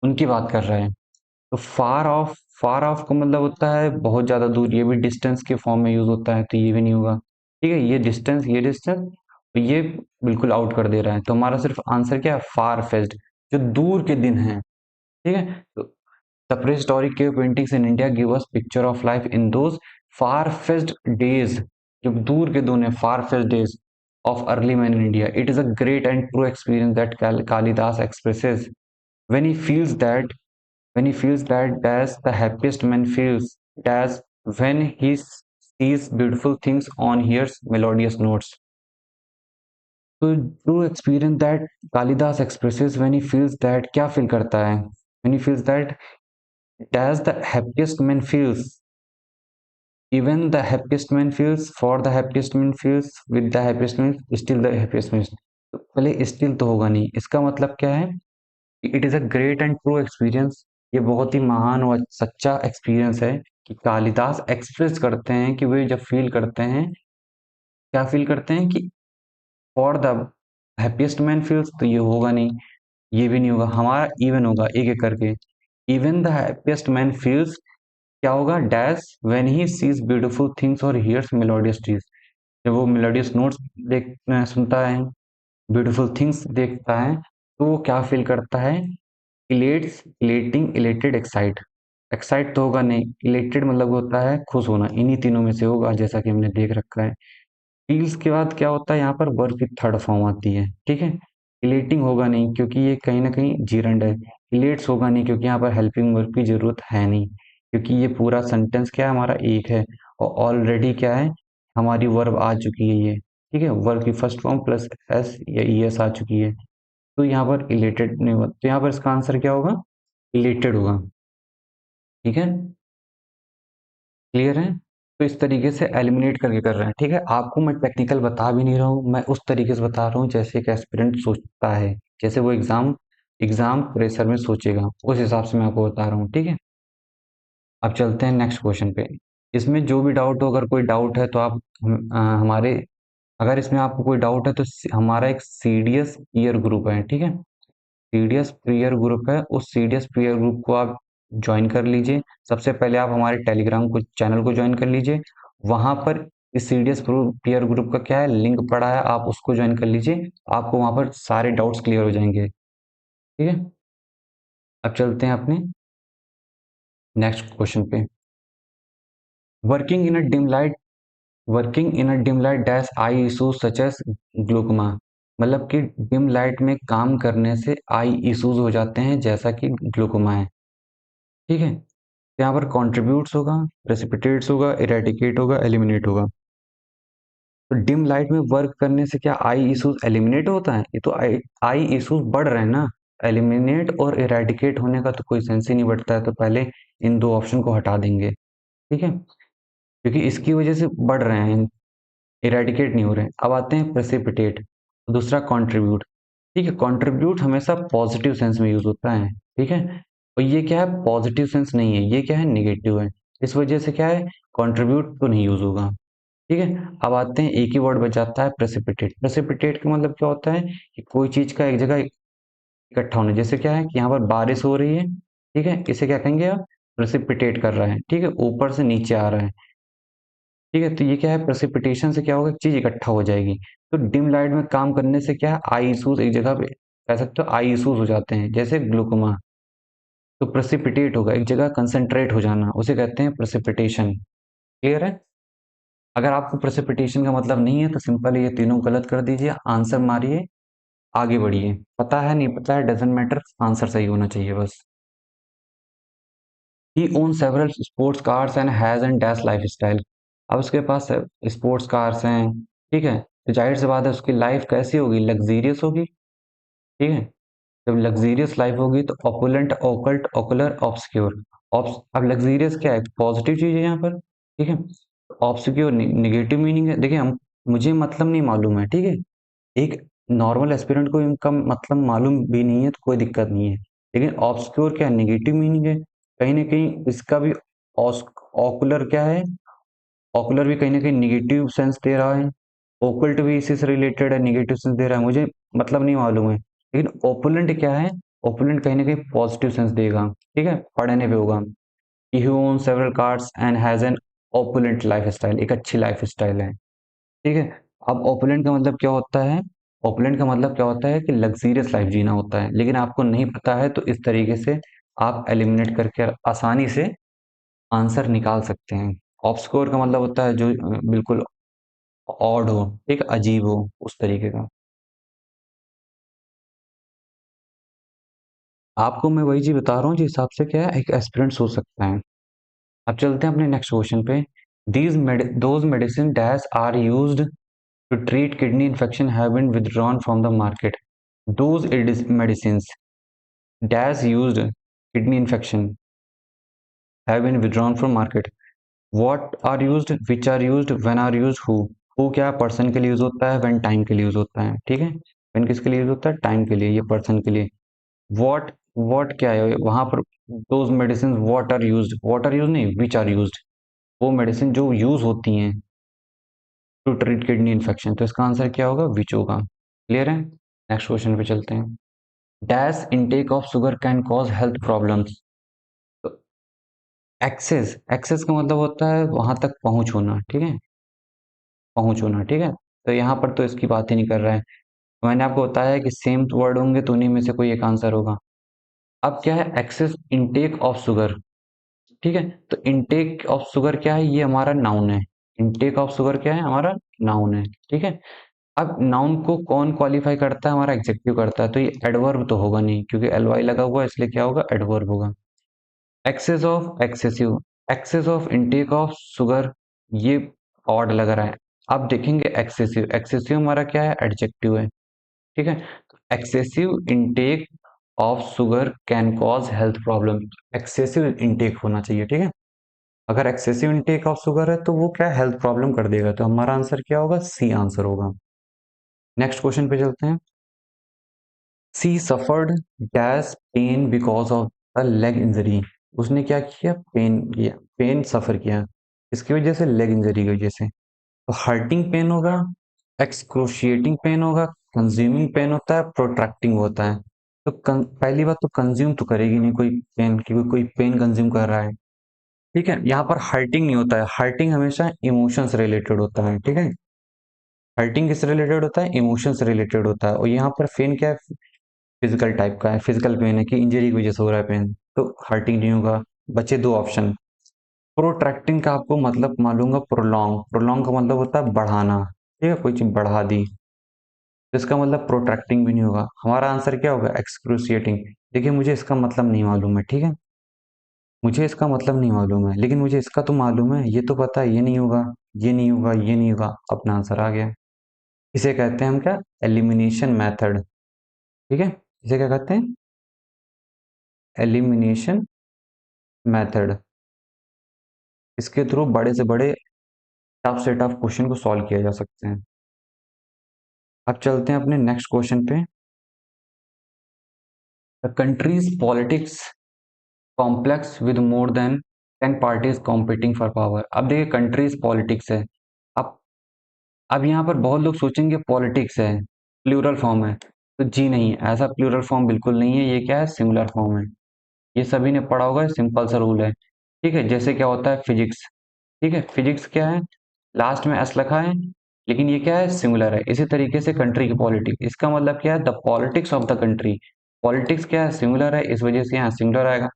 उनकी बात कर रहे हैं। तो फार ऑफ, फार ऑफ का मतलब होता है बहुत ज्यादा दूर, ये भी डिस्टेंस के फॉर्म में यूज होता है, तो ये भी नहीं होगा। ठीक है, ये डिस्टेंस, ये डिस्टेंस, तो ये बिल्कुल आउट कर दे रहा है। तो हमारा सिर्फ आंसर क्या है, फार फेस्ड, जो दूर के दिन है। ठीक है, तो the prehistoric cave paintings in India give us picture of life in those far faced days, जो दूर के दिन है, far faced days of early man in India. It is a great and true experience that Kalidas expresses when he feels that, when he feels that as the happiest man feels, as when he sees beautiful things on hears melodious notes. तो true experience that Kalidas expresses when he feels that, क्या फील करता है when he feels that, as the happiest man feels, even the happiest man feels, for the happiest man feels, with the happiest man, still the happiest man. तो पहले स्टिल तो होगा नहीं, इसका मतलब क्या है, it is a great and true experience, ये बहुत ही महान और सच्चा एक्सपीरियंस है कि कालिदास एक्सप्रेस करते हैं कि वे जब फील करते हैं, क्या फील करते हैं कि for the happiest man feels, तो ये होगा नहीं, ये भी नहीं होगा, हमारा इवन होगा एक एक करके, even the happiest man feels, क्या होगा, dash when he sees beautiful things और हियर्स मेलोडियस ट्रीज, जब वो मेलोडियस नोट्स देख सुनता है, ब्यूटीफुल थिंग्स देखता है, तो वो क्या फील करता है, इलेट्स, इलेटिंग, इलेटेड, एक्साइट, एक्साइट तो होगा नहीं, इलेटेड मतलब होता है खुश होना, इन्हीं तीनों में से होगा जैसा कि हमने देख रखा है। फील्स के बाद क्या होता है, यहाँ पर वर्ब की थर्ड फॉर्म आती है, ठीक है। इलेटिंग होगा नहीं क्योंकि ये कहीं ना कहीं जीरंड है, इलेट्स होगा नहीं क्योंकि यहाँ पर हेल्पिंग वर्ब की जरूरत है नहीं, क्योंकि ये पूरा सेंटेंस क्या है, हमारा एक है, और ऑलरेडी क्या है, हमारी वर्ब आ चुकी है ये, ठीक है, वर्ब की फर्स्ट फॉर्म प्लस एस या ई एस आ चुकी है, तो यहाँ पर इलेटेड नहीं होगा, तो यहाँ पर इसका आंसर क्या होगा, इलेटेड होगा, ठीक है, क्लियर है। तो इस तरीके से एलिमिनेट करके कर रहे हैं, ठीक है, आपको मैं टेक्निकल बता भी नहीं रहा हूँ, मैं उस तरीके से बता रहा हूँ जैसे एक एस्पिरेंट सोचता है, जैसे वो एग्जाम एग्जाम प्रेशर में सोचेगा, उस हिसाब से मैं आपको बता रहा हूँ, ठीक है। अब चलते हैं नेक्स्ट क्वेश्चन पे, इसमें जो भी डाउट हो, अगर कोई डाउट है तो आप हमारे, अगर इसमें आपको कोई डाउट है तो हमारा एक सीडीएस पीयर ग्रुप है, ठीक है, सीडीएस पीयर ग्रुप है, उस सीडीएस पीयर ग्रुप को आप ज्वाइन कर लीजिए। सबसे पहले आप हमारे टेलीग्राम को चैनल को ज्वाइन कर लीजिए, वहां पर इस सीडीएस पीयर ग्रुप का क्या है, लिंक पड़ा है, आप उसको ज्वाइन कर लीजिए, आपको वहां पर सारे डाउट्स क्लियर हो जाएंगे, ठीक है। अब चलते हैं अपने नेक्स्ट क्वेश्चन पे, working in a dim light, working in a dim light dash eye issues such as glaucoma, मतलब कि डिम लाइट में काम करने से आई इश्यूज हो जाते हैं जैसा कि ग्लूकोमा है, ठीक है। तो यहाँ पर कॉन्ट्रीब्यूट्स होगा, प्रेसिपिटेट्स होगा, इरेडिकेट होगा, एलिमिनेट होगा। तो डिम लाइट में वर्क करने से क्या आई इश्यूज एलिमिनेट होता है, ये तो आई इश्यूज बढ़ रहे हैं ना, एलिमिनेट और इरेडिकेट होने का तो कोई सेंस ही नहीं बढ़ता है, तो पहले इन दो ऑप्शन को हटा देंगे, ठीक है, क्योंकि इसकी वजह से बढ़ रहे हैं, इरेडिकेट नहीं हो रहे हैं। अब आते हैं प्रेसिपिटेट, दूसरा कॉन्ट्रीब्यूट, ठीक है, कॉन्ट्रीब्यूट हमेशा पॉजिटिव सेंस में यूज होता है, ठीक है, और ये क्या है, पॉजिटिव सेंस नहीं है, ये क्या है, नेगेटिव है, इस वजह से क्या है, कॉन्ट्रीब्यूट तो नहीं यूज होगा, ठीक है। अब आते हैं, एक ही वर्ड बच जाता है प्रेसिपिटेट, प्रेसिपिटेट का मतलब क्या होता है कि कोई चीज का एक जगह इकट्ठा होना, जैसे क्या है कि यहाँ पर बारिश हो रही है, ठीक है, इसे क्या कहेंगे आप, प्रेसिपिटेट कर रहा है, ठीक है, ऊपर से नीचे आ रहा है, ठीक है, तो ये क्या है, प्रेसिपिटेशन से क्या होगा, चीज इकट्ठा हो जाएगी। तो डिम लाइट में काम करने से क्या है, आई इशूज एक जगह पे, कह सकते हो आई इशूज हो जाते हैं, जैसे ग्लूकोमा, तो प्रेसिपिटेट होगा, एक जगह कंसंट्रेट हो जाना, उसे कहते हैं प्रेसिपिटेशन, क्लियर है। अगर आपको प्रेसिपिटेशन का मतलब नहीं है तो सिंपल ये तीनों गलत कर दीजिए, आंसर मारिए, आगे बढ़िए, पता है नहीं पता है डजेंट मैटर, आंसर सही होना चाहिए बस। He own several sports cars and has and dash lifestyle, अब उसके पास स्पोर्ट्स कार्स हैं, ठीक है, तो जाहिर सी बात है उसकी लाइफ कैसी होगी, लग्जीरियस होगी, ठीक है, जब लग्जीरियस लाइफ होगी तो ऑपुलेंट, ओकल्ट, ओकुलर, ऑब्सक्योर, अब लग्जीरियस क्या है, पॉजिटिव चीज है यहाँ पर, ठीक है, ऑब्सक्योर निगेटिव मीनिंग है, देखिए हम, मुझे मतलब नहीं मालूम है, ठीक है, एक नॉर्मल एस्पिरेंट को इनका मतलब मालूम भी नहीं है तो कोई दिक्कत नहीं है, लेकिन ऑब्सक्योर क्या नेगेटिव मीनिंग है, कहीं ना कहीं इसका भी, ऑकुलर क्या है, ऑकुलर भी कहीं ना कहीं निगेटिव सेंस दे रहा है, ओकल्ट भी इसी से रिलेटेड है, निगेटिव सेंस दे रहा है, मुझे मतलब नहीं मालूम है, लेकिन ओपुलेंट क्या है, ओपुलेंट कहीं ना कहीं पॉजिटिव सेंस देगा, ठीक है, पढ़ने पे होगा, he who owns several cars and has an opulent lifestyle, एक अच्छी लाइफ स्टाइल है, ठीक है। अब ओपुलेंट का मतलब क्या होता है, ओपुलेंट का मतलब क्या होता है कि लग्जीरियस लाइफ जीना होता है, लेकिन आपको नहीं पता है तो इस तरीके से आप एलिमिनेट करके आसानी से आंसर निकाल सकते हैं। ऑब्सक्योर का मतलब होता है जो बिल्कुल ऑड हो, एक अजीब हो, उस तरीके का। आपको मैं वही चीज बता रहा हूँ जिस हिसाब से क्या है एक एस्पिरेंट सोच सकता है। अब चलते हैं अपने नेक्स्ट क्वेश्चन पे। Those medicine dash are used to treat kidney infection have been withdrawn from the market. Those medicines dash used kidney infection have been withdrawn from market. What are used, which are used, when are used, who क्या पर्सन के लिए यूज होता है, when टाइम के लिए यूज होता है, ठीक है। when किसके लिए यूज होता है, टाइम के लिए, ये पर्सन के लिए। what क्या है वहां पर, those medicines what are used नहीं which are used, वो मेडिसिन जो यूज होती हैं टू ट्रीट किडनी इन्फेक्शन, तो इसका आंसर क्या होगा, विच होगा। क्लियर है। नेक्स्ट क्वेश्चन पे चलते हैं। Dash intake of sugar cane cause health problems. तो एक्सेस एक्सेस का मतलब होता है वहां तक पहुंच होना, ठीक है, पहुंच होना, ठीक है। तो यहाँ पर तो इसकी बात ही नहीं कर रहा है। तो मैंने आपको बताया कि सेम वर्ड होंगे तो उन्हीं में से कोई एक आंसर होगा। अब क्या है, एक्सेस इनटेक ऑफ शुगर, ठीक है। तो इनटेक ऑफ शुगर क्या है, ये हमारा नाउन है। इनटेक ऑफ शुगर क्या है, हमारा नाउन है, ठीक है। अब नाउन को कौन क्वालिफाई करता है, हमारा एग्जेक्टिव करता है, तो ये एडवर्ब तो होगा नहीं, क्योंकि एल वाई लगा हुआ है, इसलिए क्या होगा, एडवर्ब होगा। Excess of excessive, excess of intake of sugar, ये ऑड लग रहा है। अब देखेंगे एक्सेसिव, एक्सेसिव हमारा क्या है, एडजेक्टिव है, ठीक है। Excessive intake of sugar cane cause health problem, excessive intake होना चाहिए, ठीक है। अगर एक्सेसिव इनटेक ऑफ शुगर है तो वो क्या हेल्थ प्रॉब्लम कर देगा, तो हमारा आंसर क्या होगा, सी आंसर होगा। नेक्स्ट क्वेश्चन पे चलते हैं। She suffered dash pain because of a leg injury. उसने क्या किया, पेन किया, पेन सफर किया, इसकी वजह से, लेग इंजरी की वजह से। तो हर्टिंग पेन होगा, एक्सक्रूशिएटिंग पेन होगा, कंज्यूमिंग पेन होता है, प्रोट्रैक्टिंग होता है। तो पहली बात तो कंज्यूम तो करेगी नहीं कोई पेन की, कोई पेन कंज्यूम कर रहा है, ठीक है। यहाँ पर हर्टिंग नहीं होता है, हर्टिंग हमेशा इमोशन से रिलेटेड होता है, ठीक है। हर्टिंग किससे रिलेटेड होता है, इमोशन से रिलेटेड होता है। और यहाँ पर पेन क्या है, फिजिकल टाइप का है, फिजिकल पेन है कि इंजरी की वजह से हो रहा है पेन, तो हर्टिंग नहीं होगा। बचे दो ऑप्शन। प्रोट्रैक्टिंग का आपको मतलब मालूम, प्रोलॉन्ग, प्रोलॉन्ग का मतलब होता है बढ़ाना, ठीक है, कोई चीज बढ़ा दी, तो इसका मतलब प्रोट्रैक्टिंग भी नहीं होगा। हमारा आंसर क्या होगा, एक्सक्रूसिएटिंग। देखिए मुझे इसका मतलब नहीं मालूम है, ठीक है, मुझे इसका मतलब नहीं मालूम है, लेकिन मुझे इसका तो मालूम है, ये तो पता है, ये नहीं होगा, ये नहीं होगा, ये नहीं होगा, अपना आंसर आ गया। इसे कहते हैं हम क्या, एलिमिनेशन मेथड, ठीक है। इसे क्या कहते हैं, एलिमिनेशन मेथड। इसके थ्रू बड़े से बड़े टफ से टफ क्वेश्चन को सॉल्व किया जा सकते हैं। अब चलते हैं अपने नेक्स्ट क्वेश्चन पे। The countries politics complex with more than 10 parties competing for power. अब देखिए कंट्रीज पॉलिटिक्स है। अब अब यहाँ पर बहुत लोग सोचेंगे पॉलिटिक्स है, प्लूरल फॉर्म है, तो जी नहीं, ऐसा प्लूरल फॉर्म बिल्कुल नहीं है, ये क्या है, सिंगुलर फॉर्म है। ये सभी ने पढ़ा होगा, सिंपल सा रूल है, ठीक है। जैसे क्या होता है फिजिक्स, ठीक है, फिजिक्स क्या है, लास्ट में एस लखा है, लेकिन ये क्या है, सिंगुलर है। इसी तरीके से कंट्री की पॉलिटिक्स, इसका मतलब क्या है, the politics of the country. Politics क्या है, सिंगुलर है, इस वजह से यहाँ सिंगुलर आएगा।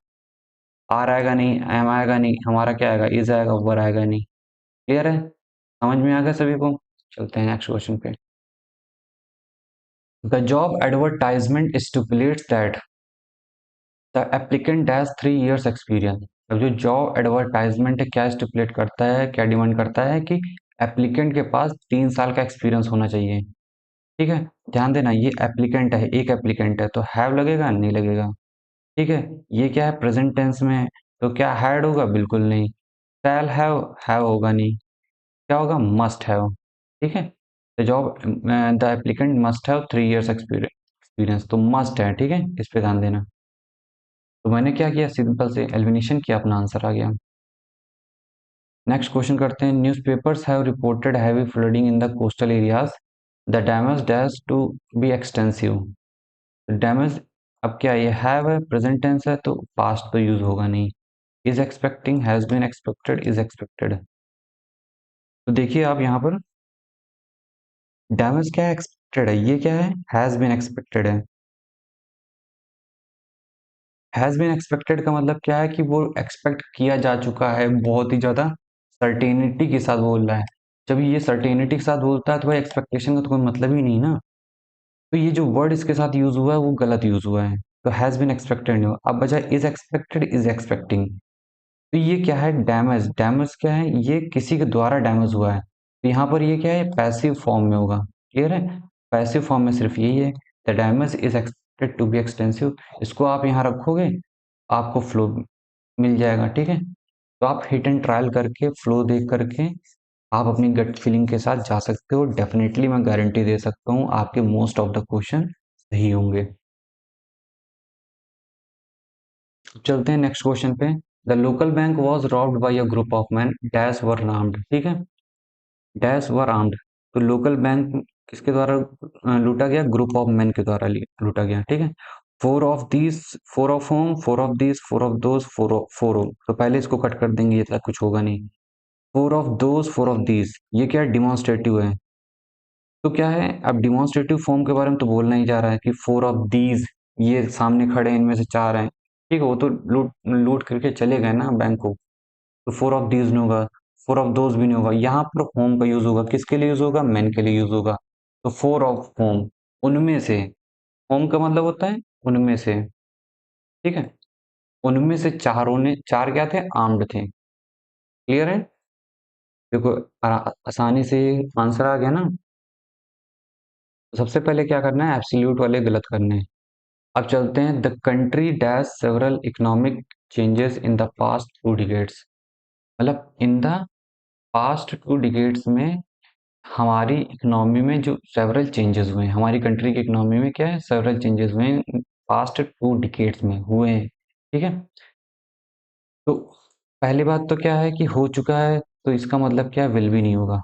आर आएगा नहीं, एम आएगा नहीं, हमारा क्या आएगा, इज आएगा, वर आएगा नहीं। क्लियर है, समझ में आ गया सभी को। चलते हैं नेक्स्ट क्वेश्चन पे। The job advertisement stipulates that the applicant has 3 years experience. अब जो जॉब एडवर्टाइजमेंट है, क्या स्टिपुलेट करता है, क्या डिमांड करता है कि एप्लीकेंट के पास 3 साल का एक्सपीरियंस होना चाहिए, ठीक है। ध्यान देना, ये एप्लीकेंट है, एक एप्लीकेंट है, तो हैव लगेगा, नहीं लगेगा, ठीक है। ये क्या है, प्रेजेंट टेंस में है, तो क्या हैड होगा, बिल्कुल नहीं। शैल हैव होगा नहीं, क्या होगा, मस्ट हैव, ठीक है। The job the applicant must have 3 years experience, तो मस्ट है, ठीक है, इस पे ध्यान देना। तो मैंने क्या किया, सिंपल से एलिमिनेशन किया, अपना आंसर आ गया। नेक्स्ट क्वेश्चन करते हैं। Newspapers have reported heavy flooding in the coastal areas, the damage dash to be extensive. Damage, अब क्या ये हैव है, प्रेजेंट टेंस है, तो पास्ट तो यूज होगा नहीं। Is expecting, has been expected, is expected. तो देखिए आप यहाँ पर डैमेज क्या है, एक्सपेक्टेड है, ये क्या है, हैज बीन एक्सपेक्टेड है। हैज बीन एक्सपेक्टेड का मतलब क्या है कि वो एक्सपेक्ट किया जा चुका है, बहुत ही ज्यादा सर्टेनिटी के साथ बोल रहा है। जब ये सर्टेनिटी के साथ बोलता है तो भाई एक्सपेक्टेशन का तो कोई मतलब ही नहीं ना। तो ये जो वर्ड इसके साथ यूज हुआ है वो गलत यूज हुआ है, तो हैज बीन एक्सपेक्टेड नहीं हुआ। अब बचा इज एक्सपेक्टेड, इज एक्सपेक्टिंग। तो ये क्या है, डैमेज। डैमेज क्या है, ये किसी के द्वारा डैमेज हुआ है, तो यहाँ पर ये क्या है, पैसिव फॉर्म में होगा। क्लियर है, पैसिव फॉर्म में सिर्फ यही है, the damage is expected to be extensive. इसको आप यहाँ रखोगे, आपको फ्लो मिल जाएगा। ठीक है, तो आप हिट एंड ट्रायल करके, फ्लो देख करके आप अपनी गट फीलिंग के साथ जा सकते हो। डेफिनेटली मैं गारंटी दे सकता हूँ आपके मोस्ट ऑफ द क्वेश्चन सही होंगे। चलते हैं नेक्स्ट क्वेश्चन पे। The local bank was robbed by a group of man, dash were armed. ठीक है, डैश वर आर्म्ड। तो लोकल बैंक किसके द्वारा लूटा गया, ग्रुप ऑफ मैन के द्वारा लूटा गया। ठीक है, four of these, four of home, four of these, four of those, four of. तो पहले इसको कट कर देंगे, ये तक कुछ होगा नहीं। Four of those, four of these, ये क्या है, डिमॉन्स्ट्रेटिव है। तो क्या है, अब डिमॉन्स्ट्रेटिव फॉर्म के बारे में तो बोलना ही जा रहा है कि फोर ऑफ दीज, ये सामने खड़े हैं, इनमें से चार हैं। ठीक है, वो तो लूट लूट करके चले गए ना बैंक को, तो फोर ऑफ दीज नहीं होगा, फोर ऑफ दोज भी नहीं होगा। यहाँ पर होम का यूज होगा, किसके लिए यूज होगा, मैन के लिए यूज होगा। तो फोर ऑफ होम, उनमें से। होम का मतलब होता है उनमें से। ठीक है, उनमें से चारों ने, चार क्या थे, आर्म्ड थे। क्लियर है, देखो आसानी से आंसर आ गया ना। तो सबसे पहले क्या करना है, एब्सोल्यूट वाले गलत करने हैं। अब चलते हैं, the country dash several economic changes in the past 2 decades. मतलब इन द पास्ट 2 डिकेड्स में हमारी इकोनॉमी में जो सेवरल चेंजेस हुए हैं, हमारी कंट्री की इकोनॉमी में क्या है, सेवरल चेंजेस हुए हैं पास्ट 2 डिकेड्स में हुए हैं। ठीक है, तो पहली बात तो क्या है कि हो चुका है, तो इसका मतलब क्या है, विल भी नहीं होगा।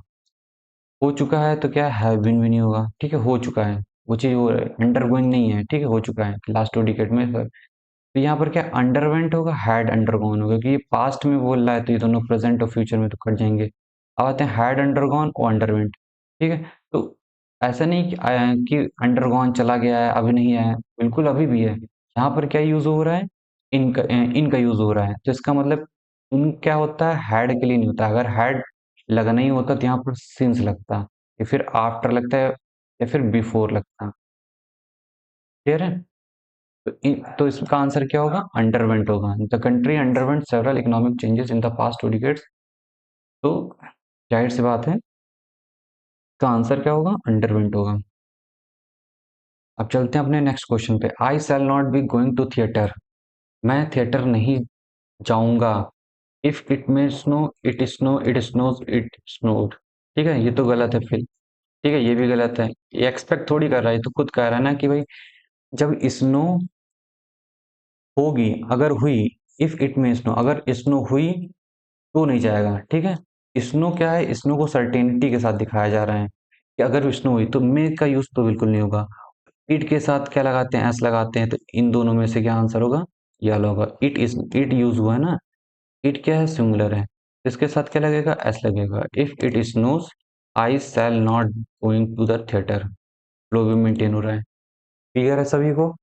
हो चुका है तो क्या है, हैव बीन भी नहीं होगा। ठीक है, हो चुका है, वो चीज़ वो अंडरगोइंग नहीं है। ठीक है, हो चुका है लास्ट 2 डिकेड में। तो यहाँ पर क्या अंडरवेंट होगा, हैड अंडरगॉन होगा, क्योंकि ये पास्ट में बोल रहा है, तो ये दोनों प्रेजेंट और फ्यूचर में तो कट जाएंगे। अब आते हैं हैड अंडरगॉन और अंडरवेंट। ठीक है, तो ऐसा नहीं कि अंडरगॉन चला गया है अभी नहीं आया है, बिल्कुल अभी भी है। यहाँ पर क्या यूज हो रहा है, इनका यूज हो रहा है। तो इसका मतलब इन क्या होता है, हैड के लिए नहीं होता। अगर हैड लगना ही होता तो यहाँ पर सिंस लगता, या फिर आफ्टर लगता है, या फिर बिफोर लगता। क्लियर है, तो इसका आंसर क्या होगा, अंडरवेंट होगा। The country underwent several economic changes in the past 2 decades. तो जाहिर सी बात है, इसका आंसर क्या होगा, अंडरवेंट होगा। अब चलते हैं अपने नेक्स्ट क्वेश्चन पे। I shall not be going to theatre, मैं थिएटर नहीं जाऊंगा। If it may snow, it snow, it snows, it snowed. ठीक है, ये तो गलत है फिर। ठीक है, ये भी गलत है। ये एक्सपेक्ट थोड़ी कर रहा है, ये तो खुद कह रहा है ना कि भाई जब स्नो होगी, अगर हुई, इफ इट में स्नो, अगर स्नो हुई तो नहीं जाएगा। ठीक है, स्नो क्या है, स्नो को सर्टेनिटी के साथ दिखाया जा रहा है कि अगर स्नो हुई तो मे का यूज तो बिल्कुल नहीं होगा। इट के साथ क्या लगाते हैं, एस लगाते हैं, तो इन दोनों में से क्या आंसर होगा, ये वाला होगा। इट इज, इट यूज हुआ है ना, इट क्या है, सिंगुलर है, इसके साथ क्या लगेगा, एस लगेगा। If it snows I shall not going to the theatre, flow भी मेंटेन हो रहा है। क्लियर है सभी को।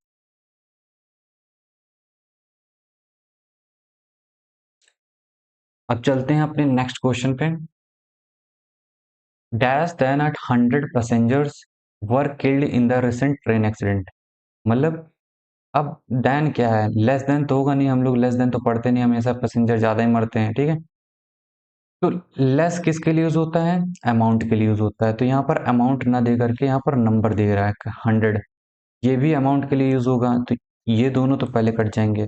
अब चलते हैं अपने नेक्स्ट क्वेश्चन पे। Dash than eight 100 passengers were killed in the recent train accident. मतलब अब देन क्या है, लेस देन तो होगा नहीं, हम लोग लेस देन तो पढ़ते नहीं, हमेशा पैसेंजर ज्यादा ही मरते हैं। ठीक है, तो लेस किसके लिए यूज होता है, अमाउंट के लिए यूज होता है। तो यहाँ पर अमाउंट ना दे करके यहाँ पर नंबर दे रहा है 100, ये भी अमाउंट के लिए यूज होगा, तो ये दोनों तो पहले कट जाएंगे।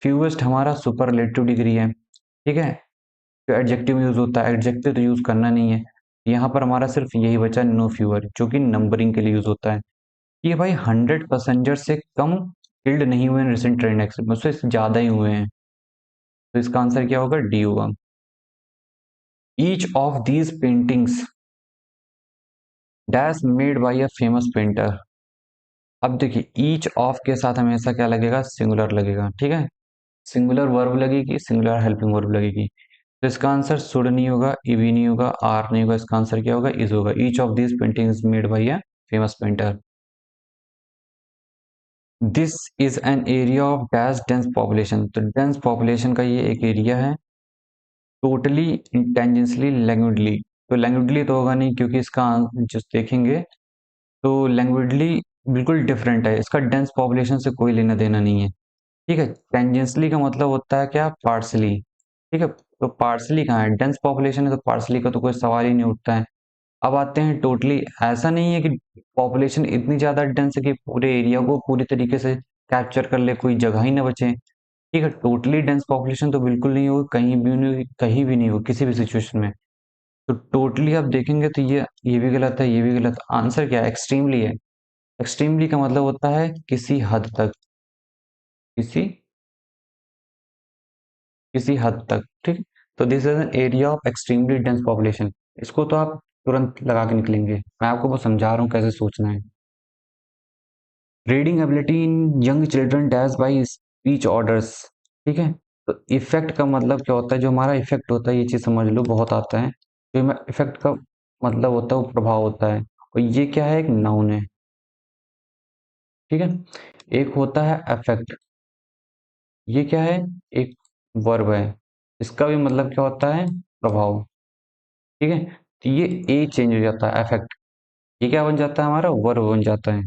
फ्यूएस्ट हमारा सुपरलेटिव डिग्री है। ठीक है, तो एडजेक्टिव यूज होता है, एडजेक्टिव तो यूज करना नहीं है। यहाँ पर हमारा सिर्फ यही बचा, नो फ्यूअर, जो कि नंबरिंग के लिए यूज होता है। ये भाई 100 पैसेंजर से कम किल्ड नहीं हुए रिसेंट ट्रेन एक्सीडेंट में, उससे ज्यादा ही हुए हैं। तो इसका आंसर क्या होगा, डी होगा। Each of these paintings dash made by a famous painter. अब देखिए, ईच ऑफ के साथ हमेशा क्या लगेगा, सिंगुलर लगेगा। ठीक है, सिंगुलर वर्ब लगेगी, सिंगुलर हेल्पिंग वर्ब लगेगी। तो इसका आंसर शुड नहीं होगा, ई भी नहीं होगा, आर नहीं होगा, इसका आंसर क्या होगा, इज होगा। Each of this paintings made by a famous painter. This is an area of dash dense population. तो डेंस पॉपुलेशन का ये एक एरिया है, टोटली इंटेंजेंसली लैंग्वेजली। तो लैंग्वेजली तो होगा नहीं, क्योंकि इसका जो देखेंगे तो लैंग्वेजली बिल्कुल डिफरेंट है, इसका डेंस पॉपुलेशन से कोई लेना देना नहीं है। ठीक है, टेंजेंसली का मतलब होता है क्या, पार्सली। ठीक है, तो पार्सली कहाँ है, डेंस पॉपुलेशन है तो पार्सली का तो कोई सवाल ही नहीं उठता है। अब आते हैं टोटली, ऐसा नहीं है कि पॉपुलेशन इतनी ज़्यादा डेंस है कि पूरे एरिया को पूरी तरीके से कैप्चर कर ले, कोई जगह ही ना बचे। ठीक है, टोटली डेंस पॉपुलेशन तो बिल्कुल नहीं होगी, कहीं भी नहीं होगी, कहीं भी नहीं होगी किसी भी सिचुएशन में। तो टोटली आप देखेंगे तो ये भी गलत है, ये भी गलत। आंसर क्या है, एक्सट्रीमली है। एक्सट्रीमली का मतलब होता है किसी हद तक, किसी किसी हद तक। ठीक, तो this is an area of extremely dense population. इसको तो आप तुरंत लगा के निकलेंगे, मैं आपको वो समझा रहा हूँ कैसे सोचना है। Reading ability in young children dash by speech orders. ठीक है, तो इफेक्ट का मतलब क्या होता है, जो हमारा इफेक्ट होता है, ये चीज़ समझ लो, बहुत आता है। जो इफेक्ट का मतलब होता है वो प्रभाव होता है, और ये क्या है, एक नाउन है। ठीक है, एक होता है अफेक्ट, ये क्या है, एक वर्ब है। इसका भी मतलब क्या होता है, प्रभाव। ठीक है, तो ये ए चेंज हो जाता है अफेक्ट, ये क्या बन जाता है, हमारा वर्ब बन जाता है।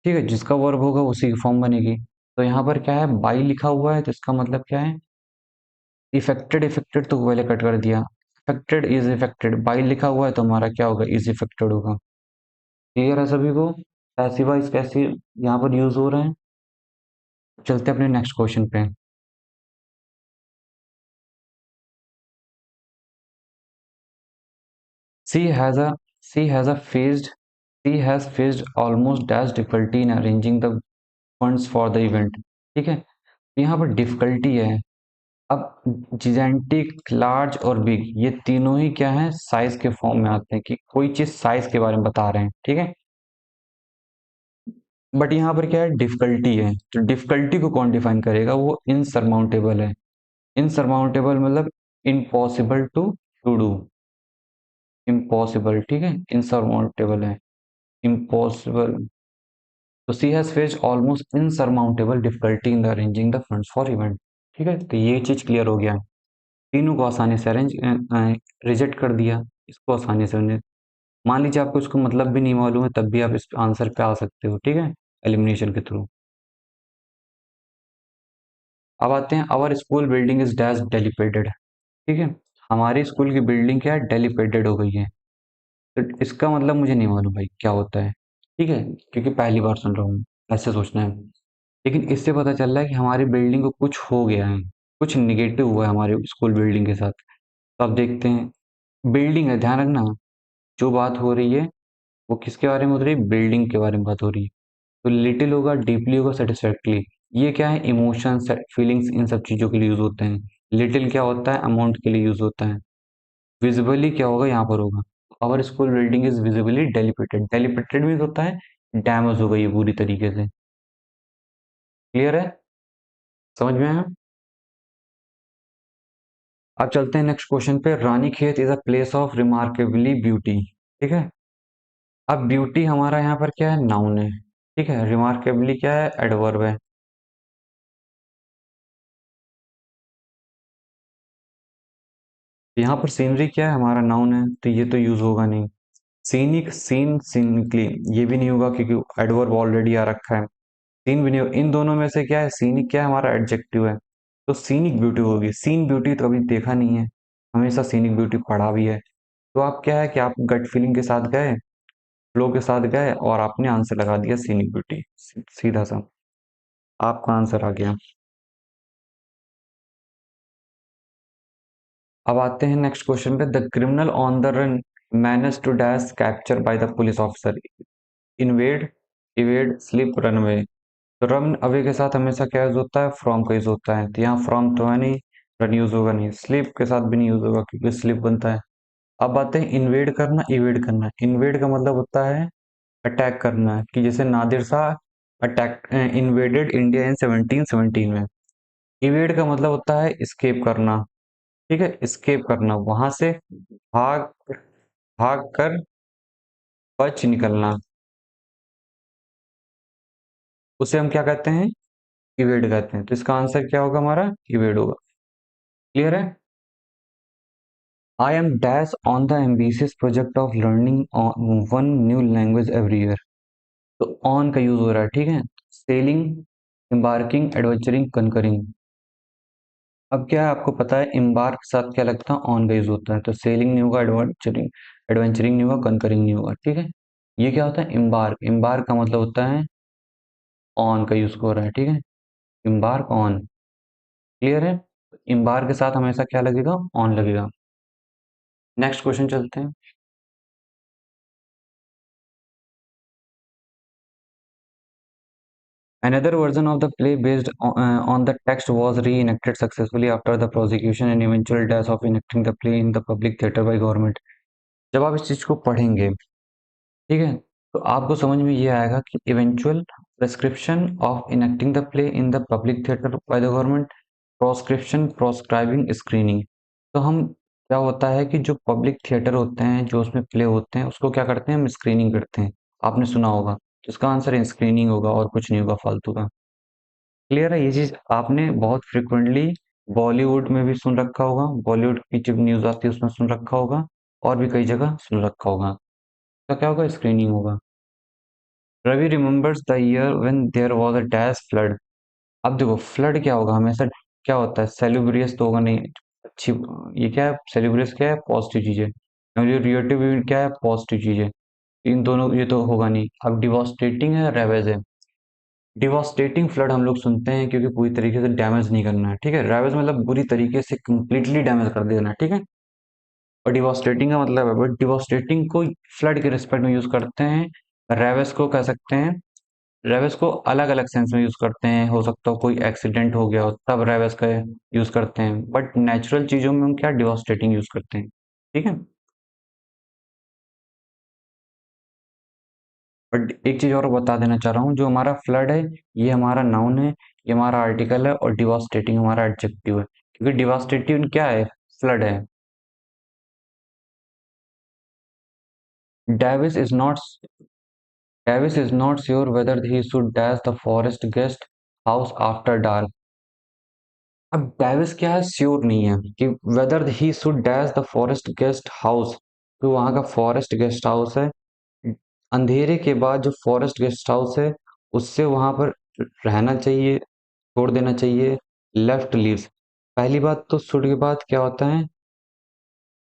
ठीक है, जिसका वर्ब होगा उसी की फॉर्म बनेगी। तो यहाँ पर क्या है, बाई लिखा हुआ है, तो इसका मतलब क्या है, इफेक्टेड। इफेक्टेड तो पहले कट कर दिया, इफेक्टेड इज इफेक्टेड, बाई लिखा हुआ है तो हमारा क्या होगा, इज इफेक्टेड होगा। क्लियर है सभी को, पैसिव वॉइस कैसे यहाँ पर यूज हो रहे हैं। चलते हैं अपने नेक्स्ट क्वेश्चन पे। She has a she has a faced she has faced almost dash difficulty in arranging the funds for the event. ठीक है, तो यहाँ पर डिफिकल्टी है। अब जिजेंटिक, लार्ज और बिग, ये तीनों ही क्या है, साइज के फॉर्म में आते हैं, कि कोई चीज साइज के बारे में बता रहे हैं। ठीक है, बट यहाँ पर क्या है, डिफिकल्टी है, तो डिफिकल्टी को कौन डिफाइन करेगा, वो इनसरमाउंटेबल है। इनसरमाउंटेबल मतलब इम्पॉसिबल टू डू, इम्पॉसिबल। ठीक है, इनसरमाउंटेबल है, इम्पॉसिबल। तो she has faced almost insurmountable difficulty in the arranging the funds for event. ठीक है, तो ये चीज क्लियर हो गया है। तीनों को आसानी से अरेंज रिजेक्ट कर दिया, इसको आसानी से उन्हें, मान लीजिए आपको इसको मतलब भी नहीं मालूम है, तब भी आप इस आंसर पे आ सकते हो। ठीक है, एलिमिनेशन के थ्रू। अब आते हैं, our school building is dash dilapidated. ठीक है, हमारी स्कूल की बिल्डिंग क्या है, डेलिपेटेड हो गई है। तो इसका मतलब मुझे नहीं मालूम भाई क्या होता है। ठीक है, क्योंकि पहली बार सुन रहा हूँ, ऐसे सोचना है। लेकिन इससे पता चल रहा है कि हमारी बिल्डिंग को कुछ हो गया है, कुछ निगेटिव हुआ है हमारे स्कूल बिल्डिंग के साथ। तो अब देखते हैं, बिल्डिंग है, ध्यान रखना, जो बात हो रही है वो किसके बारे में हो रही है, बिल्डिंग के बारे में बात हो रही है। तो लिटिल होगा, डीपली होगा, सेटिस्फैक्टली, ये क्या है, इमोशंस, फीलिंग्स, इन सब चीजों के लिए यूज होते हैं। लिटिल क्या होता है, अमाउंट के लिए यूज होता है। विजिबली क्या होगा, यहाँ पर होगा, our school building is visibly dilapidated. Dilapidated means होता है डैमेज हो गई है पूरी तरीके से। क्लियर है, समझ में आया। अब चलते हैं नेक्स्ट क्वेश्चन पे। रानी खेत is a place of remarkably beauty. ठीक है, अब ब्यूटी हमारा यहाँ पर क्या है, नाउन है। ठीक है, रिमार्केबली क्या है, एडवर्ब है। यहाँ पर सीनरी क्या है, हमारा नाउन है, तो ये तो यूज होगा नहीं। सीनिक, सीनिकली, ये भी नहीं होगा क्योंकि एडवर्ब ऑलरेडी आ रखा है। सीन भी नहीं होगा, इन दोनों में से क्या है, सीनिक क्या है, हमारा एडजेक्टिव है। तो सीनिक ब्यूटी होगी। सीन ब्यूटी तो कभी देखा नहीं है, हमेशा सीनिक ब्यूटी पढ़ा भी है। तो आप क्या है कि आप गट फीलिंग के साथ गए, फ्लो के साथ गए, और आपने आंसर लगा दिया सीनिक ब्यूटी, सीधा सा आपका आंसर आ गया। अब आते हैं नेक्स्ट क्वेश्चन पे। The criminal on the run manage to dash capture by the police officer, invade, evade, slip, run away. तो रन अवे के साथ हमेशा क्या यूज होता है, फ्रॉम का यूज होता है, तो यहाँ फ्रॉम तो है नहीं, रन यूज होगा नहीं, स्लिप के साथ भी नहीं यूज होगा क्योंकि स्लिप बनता है। अब आते हैं इन्वेड करना, इवेड करना। इन्वेड का मतलब होता है अटैक करना, कि जैसे Nadir Shah attack invaded India in 1717 में। इवेड का मतलब होता है स्केप करना। ठीक है, स्केप करना, वहां से भाग, भाग कर, बच निकलना, उसे हम क्या कहते हैं, इवेड कहते हैं। तो इसका आंसर क्या होगा, हमारा इवेड होगा। क्लियर है। I M dash on the ambitious project of learning one new language every year. तो ऑन का यूज हो रहा है। ठीक है, सेलिंग, एम्बार्किंग, एडवेंचरिंग, कनकरिंग। अब क्या है, आपको पता है इम्बार्क के साथ क्या लगता है, ऑन का यूज होता है, तो सेलिंग नहीं होगा, एडवेंचरिंग एडवेंचरिंग नहीं होगा, कंकरिंग नहीं होगा, ठीक है। ये क्या होता है, इम्बार्क, इम्बार्क का मतलब होता है ऑन का यूज हो रहा है, ठीक है। इम्बार्क ऑन, क्लियर है। इम्बार्क के साथ हमेशा क्या लगेगा, ऑन लगेगा। नेक्स्ट क्वेश्चन चलते हैं। Another version of the play based on the text was reenacted successfully after the prosecution and eventual death of enacting the play in the public theater by government। जब आप इस चीज को पढ़ेंगे, ठीक है, तो आपको समझ में ये आएगा कि eventual prescription of enacting the play in the public theatre by the government, proscription proscribing screening. तो हम क्या होता है कि जो पब्लिक थिएटर होते हैं, जो उसमें प्ले होते हैं, उसको क्या करते हैं, हम स्क्रीनिंग करते हैं। आपने सुना होगा, तो इसका आंसर स्क्रीनिंग होगा और कुछ नहीं होगा फालतू का। क्लियर है, ये चीज आपने बहुत फ्रिक्वेंटली बॉलीवुड में भी सुन रखा होगा, बॉलीवुड की जब न्यूज आती है उसमें सुन रखा होगा, और भी कई जगह सुन रखा होगा। तो क्या होगा, स्क्रीनिंग होगा। Ravi remembers the year when there was a dash flood. अब देखो फ्लड क्या होगा, हमेशा क्या होता है, सेलिब्रियस तो होगा नहीं, अच्छी, ये क्या है, सेलिब्रियस क्या है, पॉजिटिव चीज है, रिलेटिव क्या है, पॉजिटिव चीज है। इन दोनों ये तो होगा नहीं। अब डिवास्टेटिंग है, रेवेज है। डिवास्टेटिंग फ्लड हम लोग सुनते हैं क्योंकि पूरी तरीके से डैमेज नहीं करना है, ठीक है। रेवेज मतलब बुरी तरीके से कंप्लीटली डैमेज कर देना, ठीक है। और डिवास्टेटिंग का मतलब है, बट डिवास्टेटिंग को फ्लड के रिस्पेक्ट में यूज करते हैं। रेवेज को कह सकते हैं, रेवेस को अलग अलग सेंस में यूज करते हैं, हो सकता हो कोई एक्सीडेंट हो गया हो तब रेवेस का यूज करते हैं, बट नेचुरल चीजों में हम क्या डिवास्टेटिंग यूज करते हैं, ठीक है। बट एक चीज और बता देना चाह रहा हूँ, जो हमारा फ्लड है, ये हमारा नाउन है, ये हमारा आर्टिकल है, और डिवास्टेटिंग हमारा एडजेक्टिव है, क्योंकि डिवास्टेटिव क्या है, फ्लड है। Davis is not Davis is not sure whether he should dash the forest guest house after dark. अब डेविस क्या है, श्योर नहीं है कि weather he should dash the forest guest house, तो वहां का फॉरेस्ट गेस्ट हाउस है, अंधेरे के बाद जो फॉरेस्ट गेस्ट हाउस है उससे वहां पर रहना चाहिए, छोड़ देना चाहिए। लेफ्ट लीव्स, पहली बात तो शुड के बाद क्या होता है,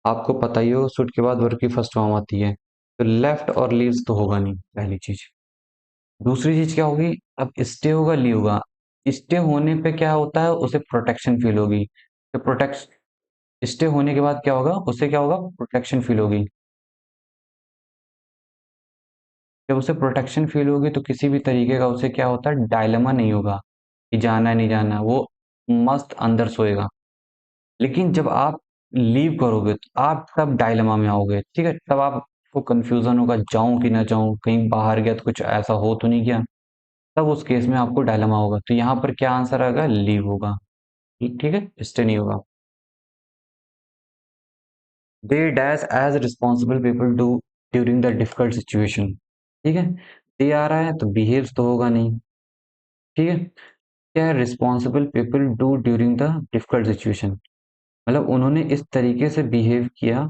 आपको पता ही हो, शुड के बाद वर्ब की फर्स्ट फॉर्म आती है, तो लेफ्ट और लीव्स तो होगा नहीं, पहली चीज। दूसरी चीज क्या होगी, अब स्टे होगा, लीव होगा। स्टे होने पे क्या होता है, उसे प्रोटेक्शन फील होगी, तो प्रोटेक्ट, स्टे होने के बाद क्या होगा, उसे क्या होगा, प्रोटेक्शन फील होगी। जब उसे प्रोटेक्शन फील होगी तो किसी भी तरीके का उसे क्या होता है, डायलेमा नहीं होगा कि जाना है नहीं जाना, वो मस्त अंदर सोएगा। लेकिन जब आप लीव करोगे तो आप तब डायलेमा में आओगे, ठीक है, तब आपको कंफ्यूजन होगा, जाऊं कि ना जाऊं, कहीं बाहर गया तो कुछ ऐसा हो तो नहीं गया, तब उस केस में आपको डायलेमा होगा। तो यहाँ पर क्या आंसर आएगा, लीव होगा, ठीक है, स्टे नहीं होगा। They dash as responsible people do during the difficult situation, ठीक है। दे आ रहा है तो बिहेव्स तो होगा नहीं, ठीक है। क्या है, responsible people do during the difficult situation, मतलब उन्होंने इस तरीके से बिहेव किया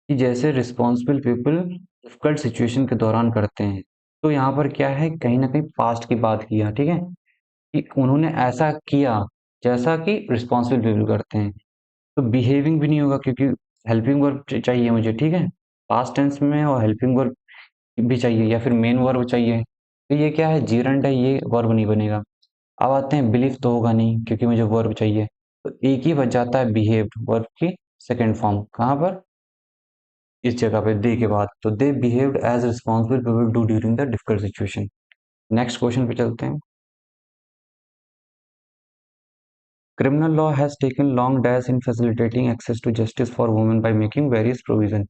कि जैसे रिस्पॉन्सिबल पीपल डिफिकल्ट सिचुएशन के दौरान करते हैं। तो यहाँ पर क्या है, कहीं ना कहीं पास्ट की बात किया, ठीक है, कि उन्होंने ऐसा किया जैसा कि रिस्पॉन्सिबल पीपल करते हैं। तो बिहेविंग भी नहीं होगा क्योंकि हेल्पिंग वर्ब चाहिए मुझे, ठीक है, पास्ट टेंस में, और हेल्पिंग वर्ब भी चाहिए या फिर मेन वर्ब चाहिए। तो ये क्या है, जीरंड है, ये वर्ब नहीं बनेगा। अब आते हैं, बिलीव तो होगा नहीं क्योंकि मुझे वर्ब चाहिए, तो एक ही बच जाता है, बिहेव, वर्ब की सेकेंड फॉर्म कहाँ पर, इस जगह पे दे के बाद, तो they behaved as responsible people do during the difficult situation. Next question पे चलते हैं। Criminal law has taken long dash in facilitating access to justice for women by making various provision.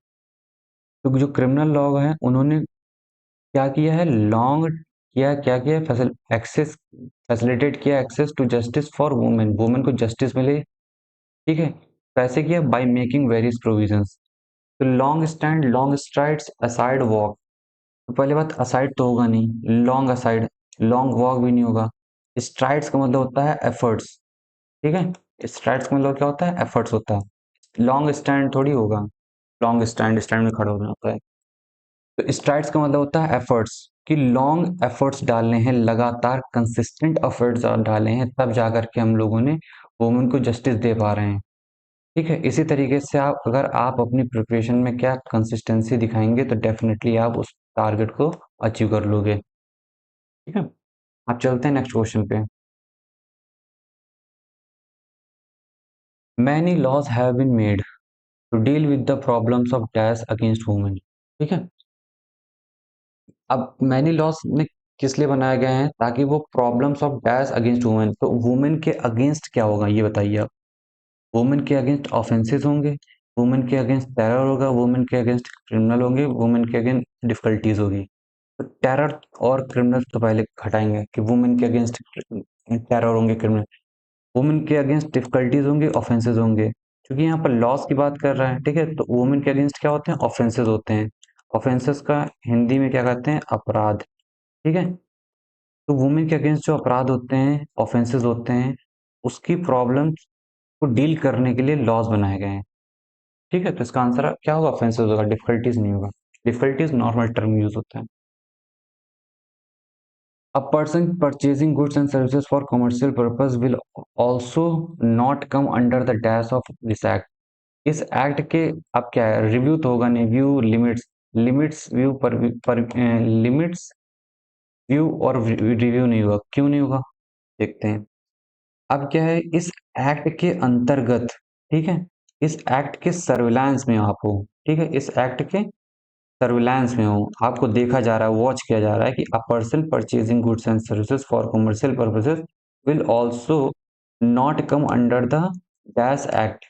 तो जो क्रिमिनल लॉ है उन्होंने क्या किया है, लॉन्ग किया, क्या किया, एक्सेस, फैसिलिटेट किया access to justice for women, women को जस्टिस मिले, ठीक है। कैसे किया, बाय मेकिंग वेरियस प्रोविजंस। तो long stand, long strides, aside walk, तो पहली बात असाइड तो होगा नहीं, लॉन्ग असाइड, लॉन्ग वॉक भी नहीं होगा। स्ट्राइड्स का मतलब होता है एफर्ट्स, ठीक है, स्ट्राइड्स का मतलब क्या होता है, एफर्ट्स होता है। लॉन्ग स्टैंड थोड़ी होगा, लॉन्ग स्टैंड, स्टैंड में खड़ा होना होता है। तो स्ट्राइड्स का मतलब होता है एफर्ट्स, कि लॉन्ग एफर्ट्स डालने हैं, लगातार कंसिस्टेंट एफर्ट्स डाले हैं, तब जाकर के हम लोगों ने वुमेन को जस्टिस दे पा रहे हैं। ठीक है, इसी तरीके से आप अगर आप अपनी प्रिपरेशन में क्या कंसिस्टेंसी दिखाएंगे तो डेफिनेटली आप उस टारगेट को अचीव कर लोगे। ठीक है, आप चलते हैं नेक्स्ट क्वेश्चन पे। Many laws have been made to deal with the problems of dash against women. ठीक है, अब मैनी लॉज ने किस लिए बनाए गए हैं, ताकि वो problems of dash against women, तो वुमेन के अगेंस्ट क्या होगा ये बताइए आप। वुमेन के अगेंस्ट ऑफेंसेस होंगे, वुमेन के अगेंस्ट टेरर होगा, वुमेन के अगेंस्ट क्रिमिनल होंगे, वुमेन के अगेंस्ट डिफिकल्टीज होगी। तो टेरर और क्रिमिनल तो पहले हटाएंगे कि वुमेन के अगेंस्ट टेरर होंगे, क्रिमिनल, वुमेन के अगेंस्ट डिफिकल्टीज होंगे, ऑफेंसेस होंगे। क्योंकि यहाँ पर लॉस की बात कर रहा है, ठीक है, तो वुमेन के अगेंस्ट क्या होते हैं, ऑफेंसेस होते हैं। ऑफेंसेस का हिंदी में क्या कहते हैं, अपराध। ठीक है, तो वुमेन के अगेंस्ट जो अपराध होते हैं, ऑफेंसेस होते हैं, उसकी प्रॉब्लम को डील करने के लिए लॉज बनाए गए हैं। ठीक है, तो इसका आंसर क्या होगा, ऑफेंसेस होगा, डिफिकल्टीज नहीं होगा। डिफिकल्टीज नॉर्मल टर्म यूज होता है। A person purchasing goods and services for commercial purpose will also not come under the dash of this act. इस एक्ट के अब क्या है, रिव्यू तो होगा नहीं, व्यू लिमिट्स, लिमिट्स व्यू पर लिमिट्स व्यू और रिव्यू नहीं होगा। क्यों नहीं होगा, देखते हैं। अब क्या है, इस एक्ट के अंतर्गत, ठीक है, इस एक्ट के सर्विलांस में आप हो। ठीक है, इस एक्ट के सर्विलांस में हो, आपको देखा जा रहा है, वॉच किया जा रहा है कि a person purchasing goods and services for commercial purposes will also not come under the dash act.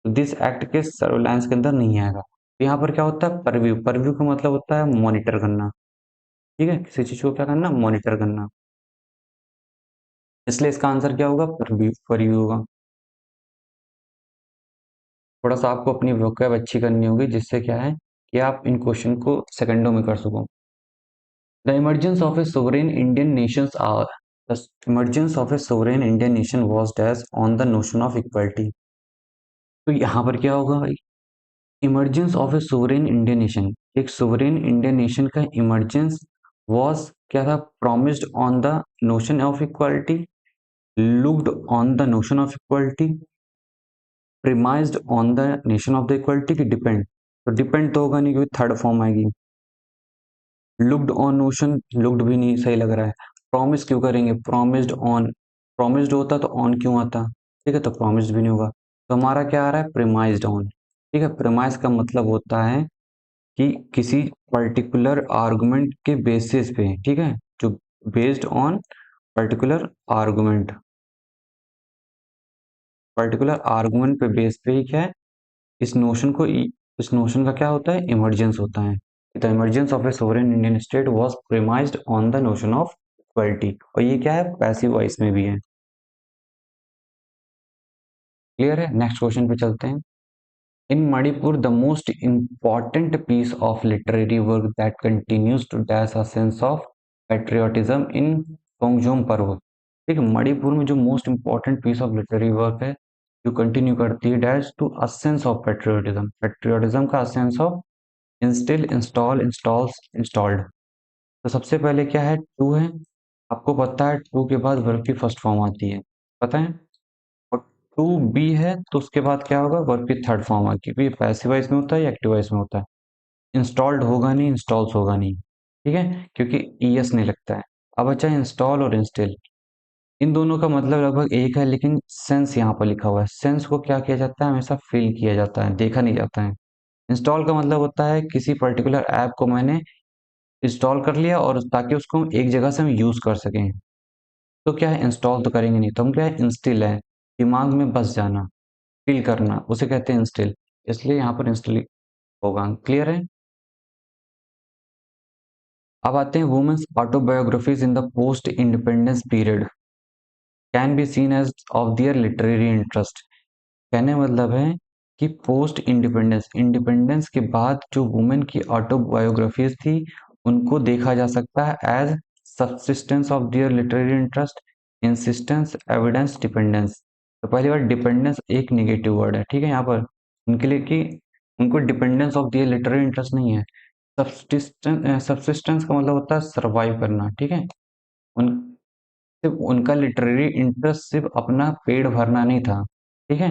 This act के सर्विलांस के अंदर नहीं आएगा। तो यहाँ पर क्या होता है, परव्यू, परव्यू का मतलब होता है मॉनिटर करना। ठीक है, किसी चीज को क्या करना, मॉनिटर करना। इसलिए इसका आंसर क्या होगा, परव्यू, परव्यू होगा। थोड़ा सा आपको अपनी वोकैब अच्छी करनी होगी, जिससे क्या है कि आप इन क्वेश्चन को सेकंडों में कर सको। The emergence of a sovereign Indian nations are the emergence of a sovereign Indian nation was based on the notion of equality। तो यहाँ पर क्या होगा भाई, emergence of A sovereign Indian nation, एक सोवरेन इंडियन नेशन का इमर्जेंस वॉज क्या था, promised on the notion of equality, looked on the notion of equality, premised on the nation of the equality की डिपेंड। तो डिपेंड तो होगा नहीं क्योंकि थर्ड फॉर्म आएगी। लुक्ड ऑन नोशन, लुक्ड भी नहीं सही लग रहा है। प्रॉमिस क्यों करेंगे, प्रॉमिस्ड ऑन, प्रॉमिस्ड होता तो ऑन क्यों आता। ठीक है, तो प्रॉमिस्ड भी नहीं होगा। तो हमारा क्या आ रहा है, प्रिमाइज्ड ऑन। ठीक है, प्रिमाइज का मतलब होता है कि किसी पर्टिकुलर आर्गुमेंट के बेसिस पे, ठीक है, जो based on particular argument, particular argument पे बेस पे ही क्या है, इस नोशन को, इस नोशन का क्या होता है, इमर्जेंस होता है। The emergence of A sovereign Indian state was premised on the notion of equality. और ये क्या है, पैसिव वॉइस में भी है। क्लियर है, नेक्स्ट क्वेश्चन पे चलते हैं। In Manipur the most important piece of literary work that continues to dash a sense of patriotism in Tongजोंग पर्व। ठीक है, मणिपुर में जो most important piece of literary work है जो कंटिन्यू करती है, dash to a sense of patriotism, patriotism का sense of instil, install, installs, installed. तो सबसे पहले क्या है, टू है, आपको पता है टू के बाद वर्ब की फर्स्ट फॉर्म आती है, पता है। और टू बी है तो उसके बाद क्या होगा, वर्ब की थर्ड फॉर्म आएगी, क्योंकि ये पैसिव वॉइस में होता है या एक्टिव वॉइस में होता है। इंस्टॉल्ड होगा नहीं, इंस्टॉल्स होगा नहीं। ठीक है, क्योंकि ईएस नहीं लगता है। अब बचा इंस्टॉल और इंस्टिल, इन दोनों का मतलब लगभग एक है, लेकिन सेंस यहाँ पर लिखा हुआ है। सेंस को क्या किया जाता है, हमेशा फील किया जाता है, देखा नहीं जाता है। इंस्टॉल का मतलब होता है किसी पर्टिकुलर ऐप को मैंने इंस्टॉल कर लिया और ताकि उसको हम एक जगह से हम यूज कर सकें। तो क्या है, इंस्टॉल तो करेंगे नहीं, तो हम क्या है, इंस्टिल है, दिमाग में बस जाना, फील करना, उसे कहते हैं इंस्टिल। इसलिए यहाँ पर इंस्टिल होगा। क्लियर है। अब आते हैं, women's autobiographies in the post independence period can be seen as of their literary interest. कहने मतलब है कि पोस्ट इंडिपेंडेंस, इंडिपेंडेंस के बाद जो वुमेन की ऑटोबायोग्राफीज थी उनको देखा जा सकता है as subsistence of their literary interest, insistence, evidence, dependence. तो पहली बार डिपेंडेंस एक नेगेटिव वर्ड है, ठीक है, यहाँ पर उनके लिए कि उनको dependence of their literary interest नहीं है। सब्सिस्टेंस, सब्सिस्टेंस का मतलब होता है सरवाइव करना, ठीक है, उन सिर्फ उनका लिटरेरी इंटरेस्ट सिर्फ अपना पेट भरना नहीं था, ठीक है।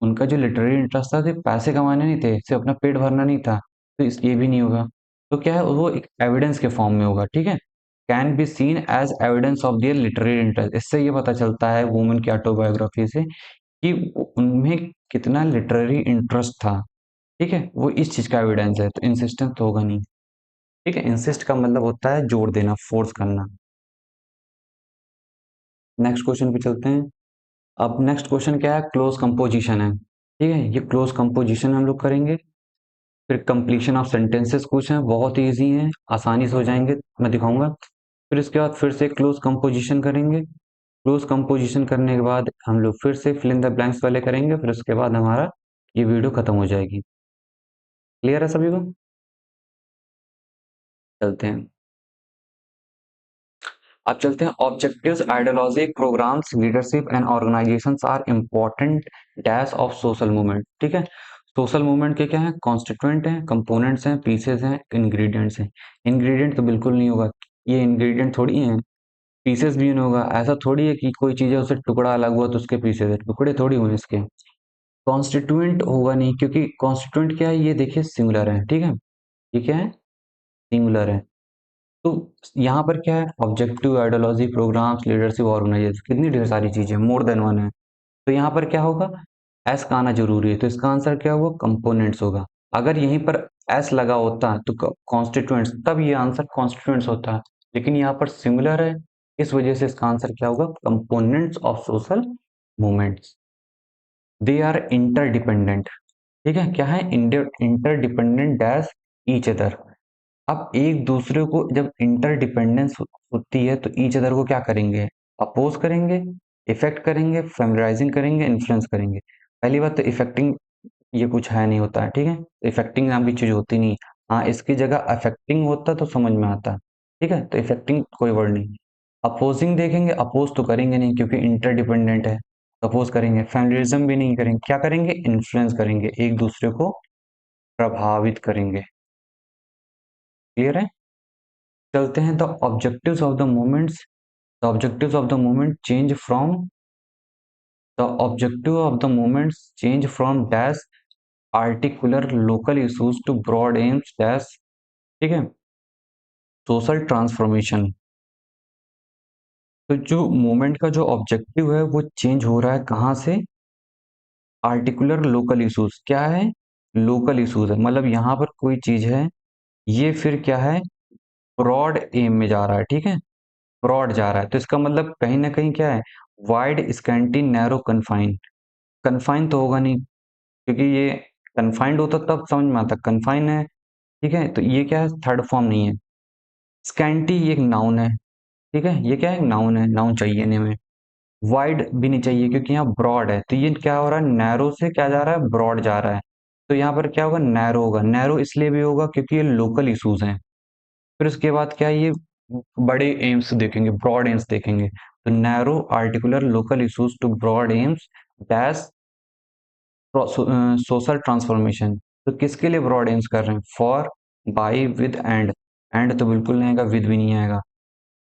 उनका जो लिटरेरी इंटरेस्ट था सिर्फ पैसे कमाने नहीं थे, सिर्फ अपना पेट भरना नहीं था। तो इस ये भी नहीं होगा। तो क्या है, वो एक एविडेंस के फॉर्म में होगा, ठीक है। Can be seen as evidence of their literary interest. इससे ये पता चलता है वुमन की ऑटोबायोग्राफी से कि उनमें कितना लिटरेरी इंटरेस्ट था, ठीक है। वो इस चीज का एविडेंस है, तो इंसिस्टेंस तो होगा नहीं, ठीक है। इंसिस्ट का मतलब होता है जोर देना, फोर्स करना। नेक्स्ट क्वेश्चन पे चलते हैं। अब नेक्स्ट क्वेश्चन क्या है, क्लोज कंपोजिशन है, ठीक है। ये क्लोज कंपोजिशन हम लोग करेंगे। फिर कंप्लीशन ऑफ सेंटेंसेस कुछ हैं, बहुत ईजी हैं, आसानी से हो जाएंगे, मैं दिखाऊंगा। फिर इसके बाद फिर से क्लोज कंपोजिशन करेंगे। क्लोज कंपोजिशन करने के बाद हम लोग फिर से फिल इन द ब्लैंक्स वाले करेंगे, फिर उसके बाद हमारा ये वीडियो खत्म हो जाएगी। क्लियर है सभी को? चलते हैं। अब चलते हैं, objectives, ideology, programmes, leadership and organisations are important dash of social movement, ठीक है। सोशल मूवमेंट के क्या है, कॉन्स्टिट्यूएंट हैं, कंपोनेंट्स हैं, पीसेस हैं, इंग्रेडिएंट्स हैं। इंग्रेडिएंट तो बिल्कुल नहीं होगा, ये इंग्रेडिएंट थोड़ी है। पीसेस भी नहीं होगा, ऐसा थोड़ी है कि कोई चीज है उससे टुकड़ा अलग हुआ तो उसके पीसेस है, टुकड़े थोड़ी हुए इसके। कॉन्स्टिट्यूएंट होगा नहीं, क्योंकि कॉन्स्टिट्यूएंट क्या है, ये देखिए सिंगुलर है, ठीक है। ये क्या है, सिंगुलर है। तो यहाँ पर क्या है, objective, ideology, programmes, leadership, organisation, कितनी ढेर सारी चीजें, मोर देन वन है। तो यहाँ पर क्या होगा, एस का आना जरूरी है, तो इसका आंसर क्या होगा, कंपोनेंट्स होगा। अगर यहीं पर एस लगा होता तो कॉन्स्टिट्यूएंट्स, तब ये आंसर कॉन्स्टिट्यूएंट्स होता है। लेकिन यहाँ पर सिंगुलर है, इस वजह से इसका आंसर क्या होगा, components of social movements. They are interdependent, ठीक है। क्या है, इंटरडिपेंडेंट डैश ईच अदर। अब एक दूसरे को जब इंटरडिपेंडेंस होती है तो ईच अदर को क्या करेंगे, अपोज करेंगे, इफेक्ट करेंगे, फेमराइजिंग करेंगे, इन्फ्लुएंस करेंगे। पहली बात तो इफेक्टिंग, ये कुछ है नहीं होता है, ठीक है। इफेक्टिंग नाम की चीज होती नहीं। हाँ, इसकी जगह अफेक्टिंग होता तो समझ में आता, ठीक है। तो इफेक्टिंग कोई वर्ड नहीं। अपोजिंग देखेंगे, अपोज तो करेंगे नहीं क्योंकि इंटरडिपेंडेंट है, अपोज करेंगे। फेमरिज्म भी नहीं करेंगे, क्या करेंगे, इन्फ्लुएंस करेंगे, एक दूसरे को प्रभावित करेंगे। क्लियर है? चलते हैं, the objectives of the movements. The objectives of the movement change from, the objective of the movements change from dash particular local issues to broad aims dash, ठीक है, सोशल ट्रांसफॉर्मेशन। तो जो मूवमेंट का जो ऑब्जेक्टिव है वो चेंज हो रहा है कहाँ से, आर्टिकुलर लोकल इश्यूज। क्या है, लोकल इश्यूज है, मतलब यहाँ पर कोई चीज है, ये फिर क्या है, ब्रॉड एम में जा रहा है, ठीक है। ब्रॉड जा रहा है तो इसका मतलब कहीं ना कहीं क्या है, wide, scanty, narrow, confine. Confine तो होगा नहीं, क्योंकि ये कन्फाइंड होता तब समझ में आता, कन्फाइन है, ठीक है। तो ये क्या है, थर्ड फॉर्म नहीं है। स्कैंटी ये एक नाउन है, ठीक है, ये क्या है, नाउन है, नाउन चाहिए नहीं में। वाइड भी नहीं चाहिए क्योंकि यहाँ ब्रॉड है, तो ये क्या हो रहा है, नैरो से क्या जा रहा है, ब्रॉड जा रहा है। तो यहाँ पर क्या होगा, नैरो होगा। नैरो इसलिए भी होगा क्योंकि ये लोकल इश्यूज हैं। फिर उसके बाद क्या है, ये बड़े एम्स देखेंगे, ब्रॉड एम्स देखेंगे। तो narrow particular local issues to broad aims dash social transformation. तो किसके लिए ब्रॉड एम्स कर रहे हैं, फॉर, बाई, विद, एंड तो बिल्कुल नहीं आएगा, विद भी नहीं आएगा,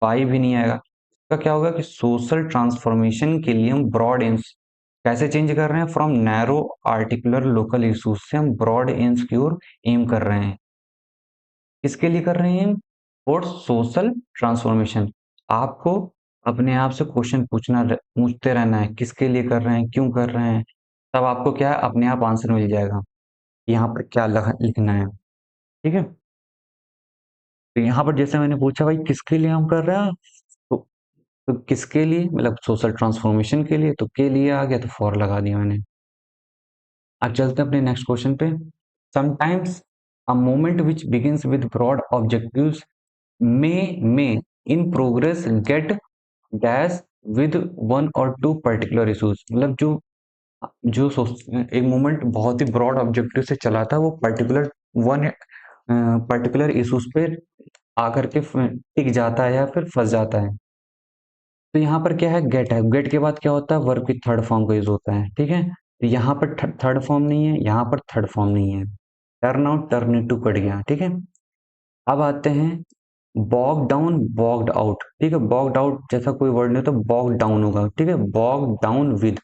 बाई भी नहीं आएगा। इसका क्या होगा कि सोशल ट्रांसफॉर्मेशन के लिए हम ब्रॉड एम्स कैसे चेंज कर रहे हैं, from narrow particular local issues से हम ब्रॉड एम्स की ओर एम कर रहे हैं। किसके लिए कर रहे हैं, फॉर सोशल ट्रांसफॉर्मेशन। आपको अपने आप से क्वेश्चन पूछते रहना है, किसके लिए कर रहे हैं, क्यों कर रहे हैं, तब आपको क्या है, अपने आप आंसर मिल जाएगा यहाँ पर क्या लिखना है, ठीक है। तो यहाँ पर जैसे मैंने पूछा भाई किसके लिए हम कर रहे हैं, तो किसके लिए मतलब सोशल ट्रांसफॉर्मेशन के लिए, तो के लिए आ गया तो फॉर लगा दिया मैंने। अब चलते हैं अपने नेक्स्ट क्वेश्चन पे। Sometimes a moment which begins with broad objectives may in progress get dash with one or two particular issues. मतलब जो जो एक मोमेंट बहुत ही ब्रॉड ऑब्जेक्टिव से चला था वो वन पर्टिकुलर इश्यूज पे आकर के टिक जाता है या फिर फंस जाता है। तो यहाँ पर क्या है, गेट के बाद क्या होता है, वर्ब की थर्ड फॉर्म का यूज होता है, ठीक है। तो यहाँ पर थर्ड फॉर्म नहीं है, यहाँ पर थर्ड फॉर्म नहीं है, turn out, turn into cut गया, ठीक है। अब आते हैं बॉग डाउन, बॉग्ड आउट, ठीक है, बॉग्ड आउट जैसा कोई वर्ड नहीं तो बॉग डाउन होगा, ठीक है, बॉग डाउन विद,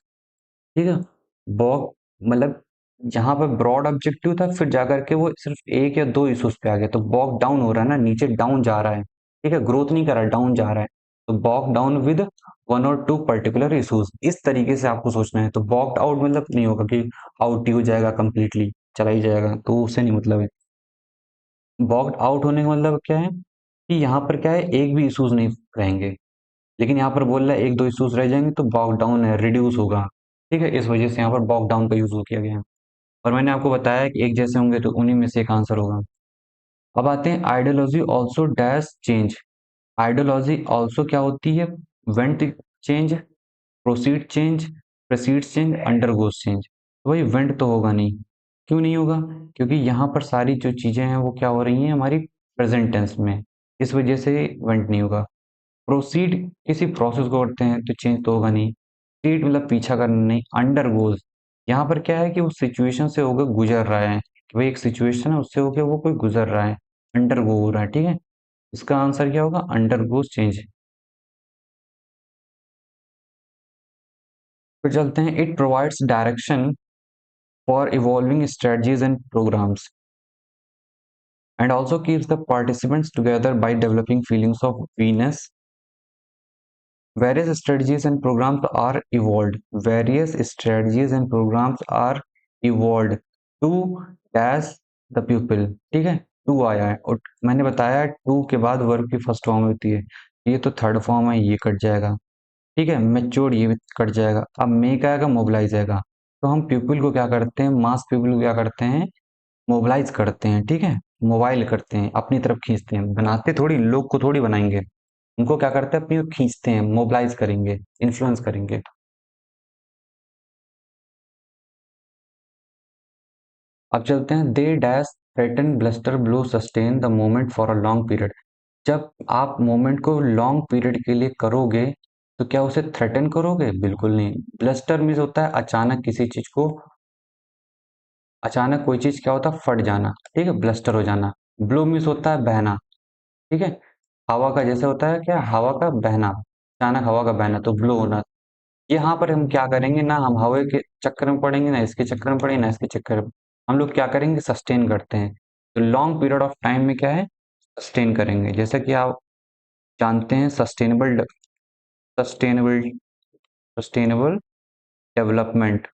ठीक है, बॉग मतलब जहां पर ब्रॉड ऑब्जेक्टिव था फिर जाकर के वो सिर्फ एक या दो इश्यूज पे आ गया, तो बॉग डाउन हो रहा है ना, नीचे डाउन जा रहा है, ठीक है, ग्रोथ नहीं कर रहा, डाउन जा रहा है, तो bog down with one or two particular issues, इस तरीके से आपको सोचना है। तो बॉग्ड आउट मतलब नहीं होगा कि आउट ही हो जाएगा कंप्लीटली, चला ही जाएगा, तो उससे नहीं मतलब है। बॉग्ड आउट होने का मतलब क्या है कि यहाँ पर क्या है, एक भी इश्यूज नहीं रहेंगे, लेकिन यहाँ पर बोल रहा है एक दो इश्यूज रह जाएंगे तो बॉग डाउन है, रिड्यूस होगा, ठीक है, इस वजह से यहाँ पर बॉग डाउन का यूज किया गया है। और मैंने आपको बताया कि एक जैसे होंगे तो उन्हीं में से एक आंसर होगा। अब आते हैं ideology also dash change. Ideology also क्या होती है, went change, proceed change, proceed change, undergoes change. तो भाई वेंट तो होगा नहीं, क्यों नहीं होगा, क्योंकि यहाँ पर सारी जो चीजें हैं वो क्या हो रही हैं हमारी प्रेजेंट टेंस में, इस वजह से वेंट नहीं होगा। प्रोसीड किसी प्रोसेस को करते हैं तो चेंज तो होगा नहीं, सीड मतलब पीछा करना नहीं, अंडर गोज यहाँ पर क्या है कि वो सिचुएशन से होकर गुजर रहा है, कि भाई एक सिचुएशन है उससे होकर वो कोई गुजर रहा है, अंडर गो हो रहा है, ठीक है, इसका आंसर क्या होगा, अंडर गोज चेंज। फिर चलते हैं, it provides direction for evolving strategies and programmes and also keeps the participants together by developing feelings of weness. Various strategies and programs are evolved. Various strategies and programs are evolved to dash the pupil. ठीक है, टू आया है और मैंने बताया टू के बाद वर्ब की फर्स्ट फॉर्म होती है, ये तो थर्ड फॉर्म है, ये कट जाएगा, ठीक है, मैच्योर्ड ये भी कट जाएगा, अब मेक आएगा, मोबिलाइज आएगा। तो हम पीपल को क्या करते हैं, मास पीपल को क्या करते हैं, मोबिलाइज करते हैं, ठीक है, मोबाइल करते हैं, अपनी तरफ खींचते हैं, बनाते थोड़ी, लोग को थोड़ी बनाएंगे, उनको क्या करते हैं, अपनी ओर खींचते हैं, मोबिलाइज करेंगे, इन्फ्लुएंस करेंगे। अब चलते हैं, they dash threaten bluster blow sustain the moment for a long period. जब आप मोमेंट को लॉन्ग पीरियड के लिए करोगे तो क्या उसे थ्रेटन करोगे, बिल्कुल नहीं। ब्लस्टर मीन्स होता है अचानक किसी चीज को, अचानक कोई चीज क्या होता है, फट जाना, ठीक है, ब्लस्टर हो जाना। ब्लो मीन्स होता है बहना, ठीक है, हवा का जैसे होता है क्या, हवा का बहना, अचानक हवा का बहना तो ब्लो होना। यहाँ पर हम क्या करेंगे ना, हम हवा के चक्कर में पड़ेंगे ना, इसके चक्कर में पड़ेंगे ना, इसके चक्कर में, हम लोग क्या करेंगे, सस्टेन करते हैं, तो लॉन्ग पीरियड ऑफ टाइम में क्या है, सस्टेन करेंगे, जैसे कि आप जानते हैं सस्टेनेबल, सस्टेनेबल सस्टेनेबल डेवलपमेंट,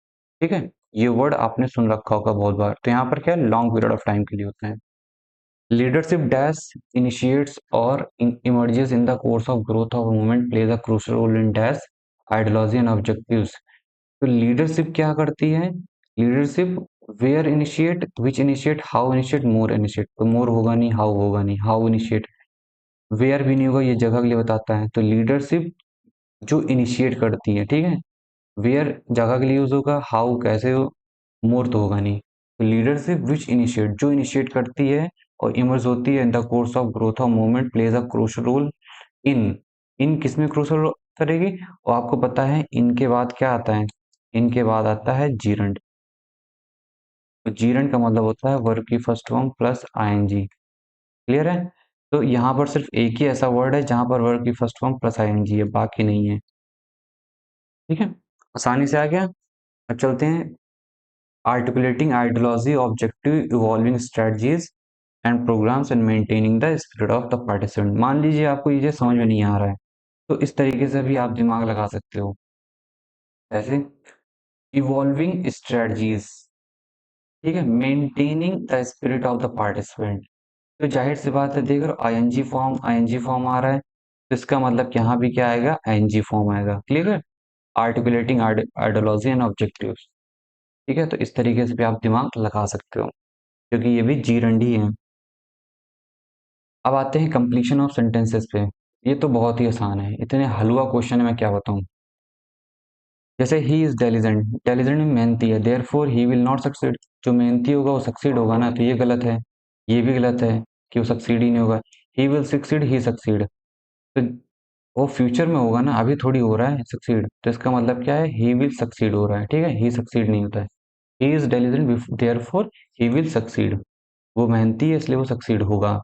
ठीक है, ये वर्ड आपने सुन रखा होगा बहुत बार, तो यहाँ पर क्या है, लॉन्ग पीरियड ऑफ टाइम के लिए होता है। Leadership dash initiates or emerges in the course of growth of movement, plays a crucial role in dash ideology and objectives. तो लीडरशिप क्या करती है, leadership where initiate, which initiate, how initiate, more initiate, तो मोर होगा नहीं, हाउ होगा नहीं, हाउ इनिशिएट, वेयर भी नहीं होगा, ये जगह के लिए बताता है, तो लीडरशिप जो इनिशिएट करती है, ठीक है, वेयर जगह के लिए यूज होगा, हाउ कैसे हो, मोर तो होगा नहीं, तो लीडरशिप विच इनिशिएट जो इनिशिएट करती है और इमर्ज होती है in the course of growth of movement, plays a crucial role in, in किसमें क्रूशियल रोल करेगी, और आपको पता है इनके बाद क्या आता है, इनके बाद आता है जीरंड, तो जीरंड का मतलब होता है वर्ब की first form plus ING, clear है। तो यहाँ पर सिर्फ एक ही ऐसा वर्ड है जहां पर वर्ब की फर्स्ट फॉर्म प्लस आईएनजी है, बाकी नहीं है, ठीक है, आसानी से आ गया। अब चलते हैं, articulating ideology, objective, evolving strategies and programs and maintaining the spirit of the participant। मान लीजिए आपको ये समझ में नहीं आ रहा है तो इस तरीके से भी आप दिमाग लगा सकते हो, ऐसे इवॉल्विंग स्ट्रेटजीज, ठीक है, maintaining the spirit of the participant. तो जाहिर सी बात है, देख रहे हो आईएनजी फॉर्म आ रहा है, तो इसका मतलब कि यहाँ भी क्या आएगा, आईएनजी फॉर्म आएगा, क्लियर है, आर्टिकुलेटिंग आइडियोलॉजी एंड ऑब्जेक्टिव्स, ठीक है, तो इस तरीके से भी आप दिमाग लगा सकते हो क्योंकि ये भी जी रंडी है। अब आते हैं कंप्लीशन ऑफ सेंटेंसेस पे, ये तो बहुत ही आसान है, इतने हलवा क्वेश्चन है मैं क्या बताऊं। जैसे ही इज डेलिजेंट, डेलिजेंट में मेहनती है, therefore he will not succeed, जो मेहनती होगा वो सक्सीड होगा ना, तो ये गलत है, ये भी गलत है कि वो सक्सीड ही नहीं होगा, ही विल सक्सीड, ही सक्सीड, तो वो फ्यूचर में होगा ना, अभी थोड़ी हो रहा है सक्सीड, तो इसका मतलब क्या है, ही विल सक्सीड हो रहा है, ठीक है, ही सक्सीड नहीं होता है, he is diligent therefore he will succeed, वो मेहनती है इसलिए वो सक्सीड होगा।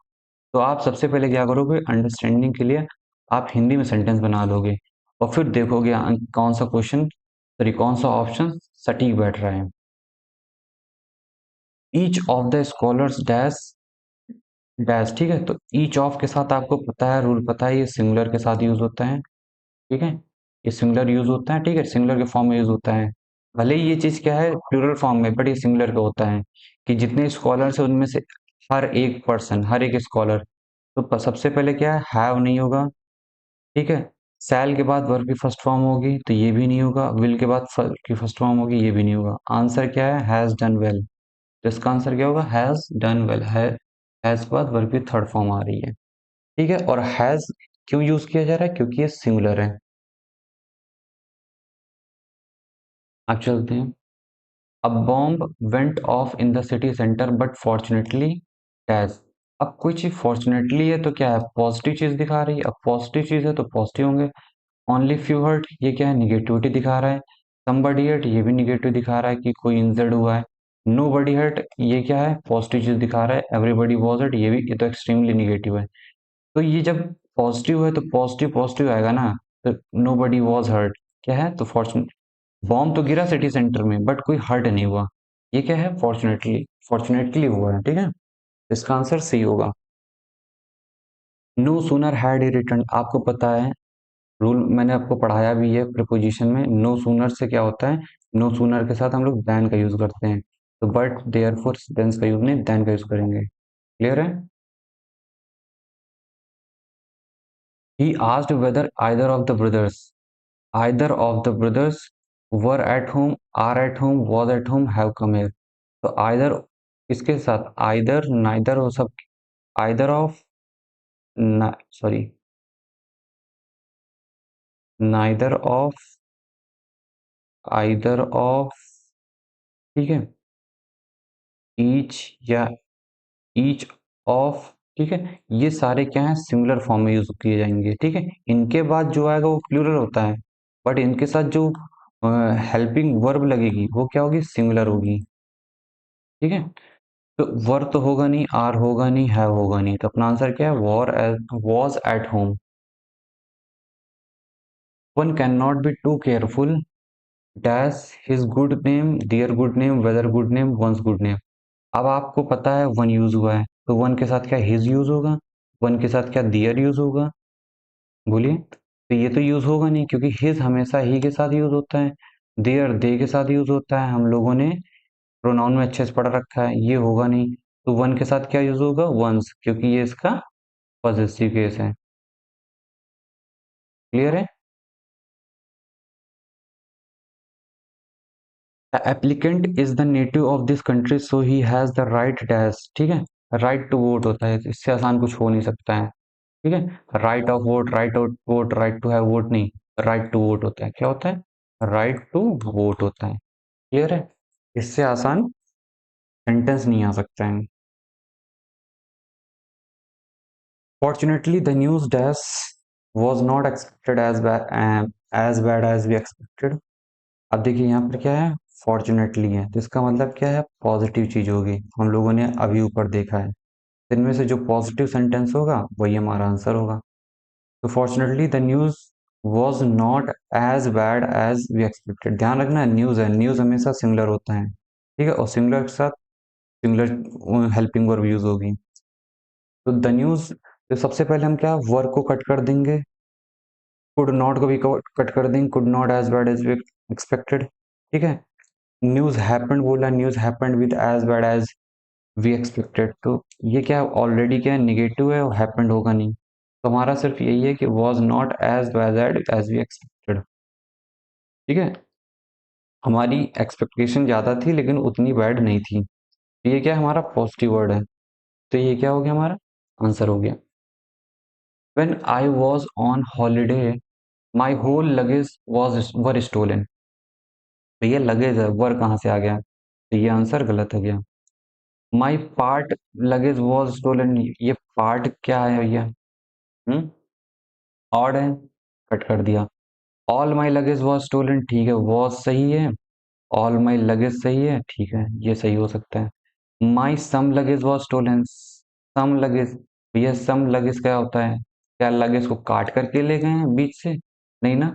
तो आप सबसे पहले क्या करोगे, अंडरस्टैंडिंग के लिए आप हिंदी में सेंटेंस बना लोगे और फिर देखोगे कौन सा क्वेश्चन, सॉरी कौन सा ऑप्शन सटीक बैठ रहा है। Each of the scholars dash dash, ठीक है। तो ईच ऑफ के साथ आपको पता है, रूल पता है, ये सिंगुलर के साथ यूज होता है, ठीक है। ये सिंगुलर यूज होता है, ठीक है, सिंगुलर के फॉर्म में यूज होता है। भले ही ये चीज क्या है प्लूरल फॉर्म में, बट ये सिंगुलर का होता है कि जितने स्कॉलर्स है उनमें से हर एक पर्सन, हर एक स्कॉलर। तो सबसे पहले क्या है, हैव नहीं होगा, ठीक है। सैल के बाद वर्ब की फर्स्ट फॉर्म होगी तो ये भी नहीं होगा, विल के बाद की फर्स्ट फॉर्म होगी, ये भी नहीं होगा। आंसर क्या है, हैज डन वेल। तो इसका आंसर क्या होगा, हैज डन वेल है। हैज के बाद वर्ब की थर्ड फॉर्म आ रही है, ठीक है। और हैज क्यों यूज किया जा रहा है, क्योंकि ये सिंगुलर है। अब चलते हैं। A bomb went of in the city centre but fortunately dash. अब कोई चीज फॉर्चुनेटली है तो क्या है, पॉजिटिव चीज दिखा रही है। अब पॉजिटिव चीज है तो पॉजिटिव होंगे। ओनली फ्यू हर्ट, ये क्या है, निगेटिविटी दिखा रहा है। समबडी हर्ट, ये भी निगेटिव दिखा रहा है कि कोई इंजर्ड हुआ है। नो बडी हर्ट, ये क्या है, पॉजिटिव चीज दिखा रहा है। एवरीबडी वॉज हर्ट, ये तो एक्सट्रीमली निगेटिव है। तो ये जब पॉजिटिव है तो पॉजिटिव पॉजिटिव आएगा ना। तो नो बडी वॉज हर्ट क्या है, तो फॉर्चुनेट बॉम्ब तो गिरा सिटी सेंटर में बट कोई हर्ट नहीं हुआ। ये क्या है, फॉर्चुनेटली, फॉर्चुनेटली हुआ है, ठीक है। इसका आंसर सी होगा। No sooner had he return, आपको पता है रूल, मैंने आपको पढ़ाया भी है प्रीपोजिशन में। नो सूनर से क्या होता है, नो सूनर के साथ हम लोग देन का यूज करते हैं। तो बट देयरफॉर देन का यूज नहीं, देन का यूज करेंगे। क्लियर है। He asked whether either of the brothers were at home, are at home, was at home, have come here. तो आइदर इसके साथ आइदर नाइदर हो सब, either of, sorry, neither of, either of, ठीक है, ईच या ईच ऑफ, ठीक है। ये सारे क्या है, सिंगुलर फॉर्म में यूज किए जाएंगे, ठीक है। इनके बाद जो आएगा वो प्लूरल होता है, बट इनके साथ जो हेल्पिंग वर्ब लगेगी वो क्या होगी, सिंगुलर होगी, ठीक है। तो वर्ब तो होगा नहीं, आर होगा नहीं, हैव होगा नहीं, तो अपना आंसर क्या है, was at home. One can not be too careful dash his good name, their good name, whether good name, one's good name. अब आपको पता है वन यूज हुआ है तो वन के साथ क्या हिज यूज होगा, वन के साथ क्या दियर यूज होगा, बोलिए। तो ये तो यूज होगा नहीं क्योंकि हिज हमेशा ही के साथ यूज होता है, देयर दे के साथ यूज होता है, हम लोगों ने प्रोनाउन में अच्छे से पढ़ रखा है, ये होगा नहीं। तो वन के साथ क्या यूज होगा, वंस, क्योंकि ये इसका पॉजिटिव केस है। क्लियर है। Applicant is the native of this country so he has the right dash, ठीक है। राइट टू वोट होता है, इससे आसान कुछ हो नहीं सकता है, ठीक है। Right of vote, right out vote, right to have vote नहीं, राइट टू वोट होता है, क्या होता है, राइट टू वोट होता है। क्लियर है। इससे आसान सेंटेंस नहीं आ सकता है। Fortunately the news dash was not expected as bad as we expected. अब देखिए यहाँ पर क्या है, फॉर्चुनेटली है तो इसका मतलब क्या है, पॉजिटिव चीज होगी, हम लोगों ने अभी ऊपर देखा है। इनमें से जो पॉजिटिव सेंटेंस होगा वही हमारा आंसर होगा। तो fortunately the news was not as bad as we expected. ध्यान रखना न्यूज है, न्यूज हमेशा सिंगुलर होता है, ठीक है, और सिंगुलर के साथ सिंगुलर हेल्पिंग वर्ब यूज होगी। तो द न्यूज, तो सबसे पहले हम क्या वर्ब को कट कर देंगे, कुड नॉट को भी कट कर देंगे, could not as bad as we expected, ठीक है। न्यूज हैपेंड बोला, news happened with as bad as we expected. तो ये क्या ऑलरेडी क्या है, निगेटिव है और हैपेंड होगा नहीं। तो हमारा सिर्फ यही है कि was not as bad as we expected, ठीक है। हमारी एक्सपेक्टेशन ज्यादा थी लेकिन उतनी बैड नहीं थी। तो ये क्या है, हमारा पॉजिटिव वर्ड है। तो ये क्या हो गया, हमारा आंसर हो गया। When I was on holiday, my whole luggage was were stolen। तो ये लगेज है, वर कहाँ से आ गया, तो ये आंसर गलत हो गया। My part luggage was stolen, ये पार्ट क्या है भैया, ऑड है, कट कर दिया। All my luggage was stolen, ठीक है, वॉज सही है, ऑल माई लगेज सही है, ठीक है, ये सही हो सकता है। My some luggage was stolen, some luggage, तो ये सम लगेज क्या होता है? क्या लगेज को काट करके ले गए हैं बीच से? नहीं ना।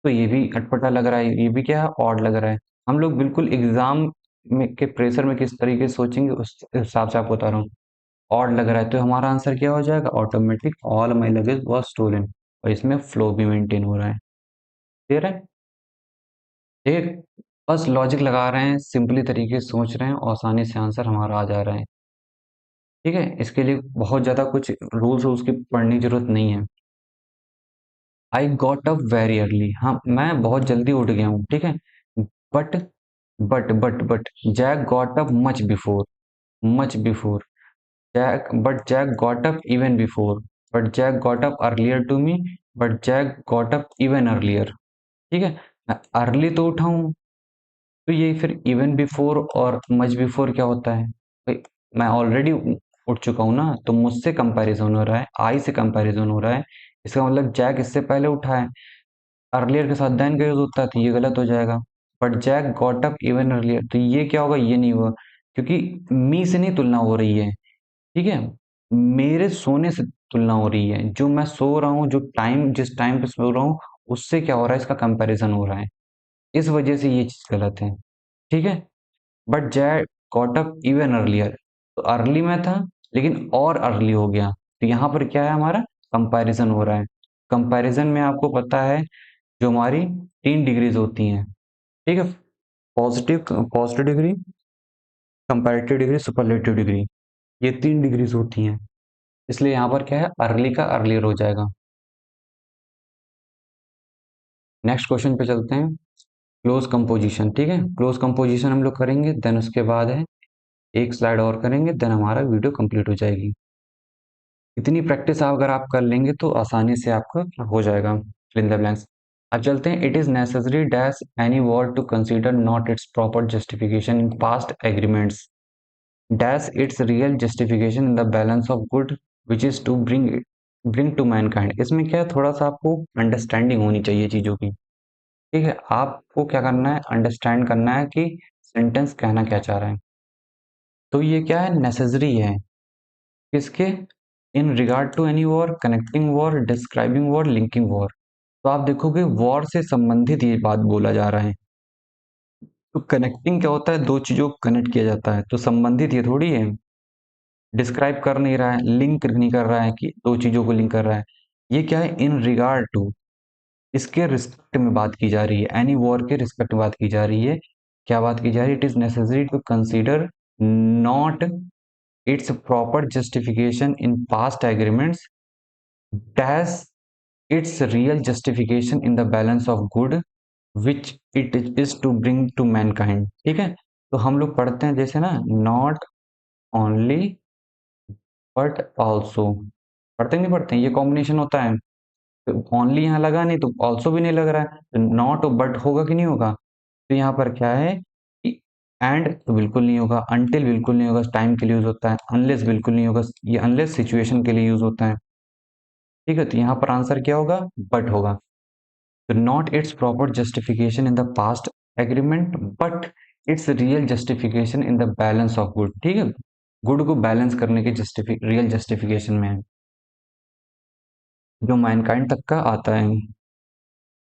तो ये भी अटपटा लग रहा है, ये भी क्या है, ऑड लग रहा है। हम लोग बिल्कुल एग्जाम में के प्रेशर में किस तरीके से सोचेंगे उस हिसाब से आपको बता रहा हूँ। ऑड लग रहा है तो हमारा आंसर क्या हो जाएगा? Automatic all my luggage was stolen. और इसमें फ्लो भी मेंटेन हो रहा है। क्लियर है? एक बस लॉजिक लगा रहे हैं, सिंपली तरीके से सोच रहे हैं और आसानी से आंसर हमारा आ जा रहा है। ठीक है, इसके लिए बहुत ज्यादा कुछ रूल्स की पढ़ने की जरूरत नहीं है। I got up very early, हाँ मैं बहुत जल्दी उठ गया हूँ, ठीक है। But but Jack got up much before Jack, but Jack got up even before, but Jack got up earlier to me, but Jack got up even earlier. ठीक है, मैं अर्ली तो उठा हूँ, तो ये फिर इवन बिफोर और मच बिफोर क्या होता है भाई? मैं ऑलरेडी उठ चुका हूँ ना, तो मुझसे कंपैरिजन हो रहा है, आई से कंपैरिजन हो रहा है। इसका मतलब जैक इससे पहले उठा है, अर्लियर के साथ देन का यूज होता है, तो ये गलत हो जाएगा। But Jack got up even earlier, तो ये क्या होगा? ये नहीं होगा, क्योंकि मी से नहीं तुलना हो रही है। ठीक है, मेरे सोने से तुलना हो रही है, जो मैं सो रहा हूँ, जो टाइम जिस टाइम पे सो रहा हूँ, उससे क्या हो रहा है? इसका कंपैरिजन हो रहा है। इस वजह से ये चीज गलत है। ठीक है, but Jack got up even earlier, तो अर्ली में था लेकिन और अर्ली हो गया, तो यहाँ पर क्या है? हमारा कंपैरिजन हो रहा है। कंपैरिजन में आपको पता है जो हमारी 3 डिग्रीज होती हैं। ठीक है, positive positive degree, comparative degree, superlative degree, ये 3 डिग्रीज होती हैं। इसलिए यहाँ पर क्या है? अर्ली का अर्लियर हो जाएगा। नेक्स्ट क्वेश्चन पे चलते हैं। क्लोज कंपोजिशन, ठीक है, क्लोज कंपोजिशन हम लोग करेंगे, देन उसके बाद है एक स्लाइड और करेंगे, देन हमारा वीडियो कंप्लीट हो जाएगी। इतनी प्रैक्टिस अगर आप कर लेंगे तो आसानी से आपका हो जाएगा फिल इन द ब्लैंक्स। अब चलते हैं। It is necessary dash any word to consider not its proper justification in past agreements dash its real justification in the balance of good which is to bring to mankind. इसमें क्या है, थोड़ा सा आपको अंडरस्टैंडिंग होनी चाहिए चीजों की। ठीक है, आपको क्या करना है? अंडरस्टैंड करना है कि सेंटेंस कहना क्या चाह रहा है। तो ये क्या है? नेसेसरी है किसके? In regard to any war, connecting war, describing war, linking war. तो आप देखोगे वॉर से संबंधित ये बात बोला जा रहा है। तो कनेक्टिंग क्या होता है? दो चीजों को कनेक्ट किया जाता है, तो संबंधित ये थोड़ी है। डिस्क्राइब कर नहीं रहा है, लिंक नहीं कर रहा है कि दो चीजों को लिंक कर रहा है। ये क्या है? इन रिगार्ड टू, इसके रिस्पेक्ट में बात की जा रही है, एनी वॉर के रिस्पेक्ट में बात की जा रही है। क्या बात की जा रही है? It is necessary to consider not its proper justification in past agreements dash its real justification in the balance of good which it is to bring to mankind. ठीक है, तो हम लोग पढ़ते हैं जैसे ना, नॉट ओनली बट ऑल्सो, पढ़ते नहीं पढ़ते हैं? ये कॉम्बिनेशन होता है। तो ओनली यहाँ लगा नहीं, तो ऑल्सो भी नहीं लग रहा है, तो नॉट बट होगा कि नहीं होगा? तो यहाँ पर क्या है कि एंड तो बिल्कुल नहीं होगा, अनटिल बिल्कुल नहीं होगा, टाइम के लिए यूज होता है, अनलेस बिल्कुल नहीं होगा, ये अनलेस सिचुएशन के लिए यूज होता है। ठीक है, तो यहाँ पर आंसर क्या होगा? बट होगा। तो not its proper justification in the past agreement but it's real justification in the balance of good. ठीक है, गुड को बैलेंस करने के रियल जस्टिफिकेशन में है, जो मैनकाइंड तक का आता है।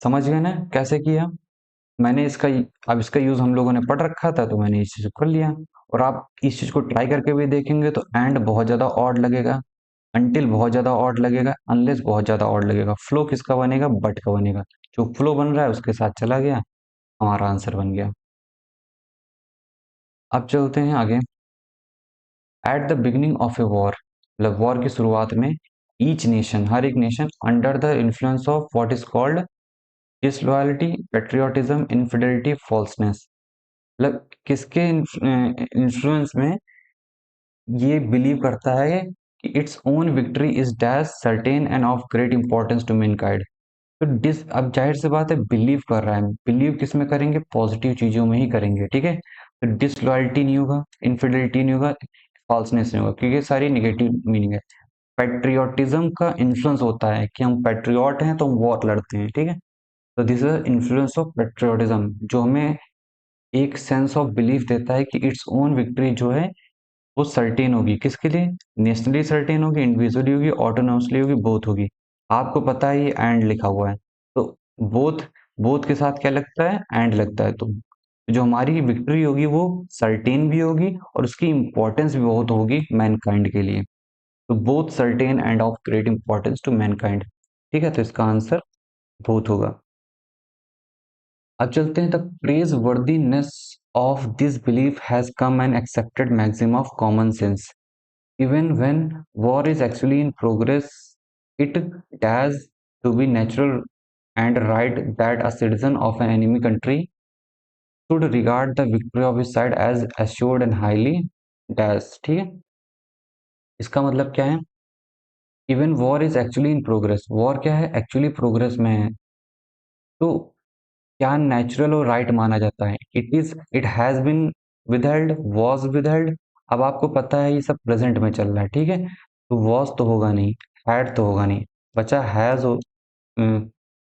समझ गए ना कैसे किया? मैंने इसका, अब इसका यूज हम लोगों ने पढ़ रखा था, तो मैंने इस चीज को कर लिया। और आप इस चीज को ट्राई करके भी देखेंगे तो एंड बहुत ज्यादा ऑड लगेगा, अनटिल बहुत ज्यादा ऑड लगेगा, अनलेस बहुत ज्यादा ऑड लगेगा। फ्लो किसका बनेगा? बट का बनेगा। जो फ्लो बन रहा है उसके साथ चला गया, हमारा आंसर बन गया। अब चलते हैं आगे। At the beginning of a war, मतलब वॉर की शुरुआत में, ईच नेशन, हर एक nation, under the influence of what is called disloyalty, patriotism, infidelity, falseness, मतलब किसके इन्फ्लुएंस में ये बिलीव करता है कि its own victory is dash certain and of great importance to mankind. तो डिस, अब जाहिर सी बात है बिलीव कर रहा है, बिलीव किस में करेंगे? पॉजिटिव चीजों में ही करेंगे। ठीक है, तो डिसलॉयल्टी नहीं होगा, इनफिडेलिटी नहीं होगा, फॉल्सनेस नहीं होगा, क्योंकि ये सारी निगेटिव मीनिंग है। पेट्रियोटिज्म का इन्फ्लुएंस होता है कि हम पेट्रियट हैं तो हम वॉर लड़ते हैं। ठीक है, तो this is influence of patriotism, जो हमें एक सेंस ऑफ बिलीफ देता है कि इट्स ओन विक्ट्री जो है वो सर्टेन होगी किसके लिए? नेशनली सर्टेन होगी, इंडिविजुअली होगी, ऑटोनोमसली होगी, बोथ होगी। आपको पता है ये एंड लिखा हुआ है, तो बोथ बोथ के साथ क्या लगता है? एंड लगता है। तो जो हमारी विक्ट्री होगी वो सर्टेन भी होगी और उसकी इंपॉर्टेंस भी बहुत होगी मैनकाइंड के लिए। तो both certain and of great importance to mankind. ठीक है, तो इसका आंसर बोथ होगा। अब चलते हैं, the praiseworthiness of this belief has come an accepted maxim of common sense even when war is actually in progress. It has to be natural and right that a citizen of an enemy country should regard the victory of his side as assured and highly dash। ठीक है, इसका मतलब क्या है? Even war is actually in progress, war क्या है? एक्चुअली प्रोग्रेस में है, तो क्या नेचुरल और राइट माना जाता है? It has been withheld, was withheld. अब आपको पता है ये सब प्रेजेंट में चल रहा है, ठीक है, तो वॉज तो होगा नहीं, हैड तो होगा नहीं, बचा हैज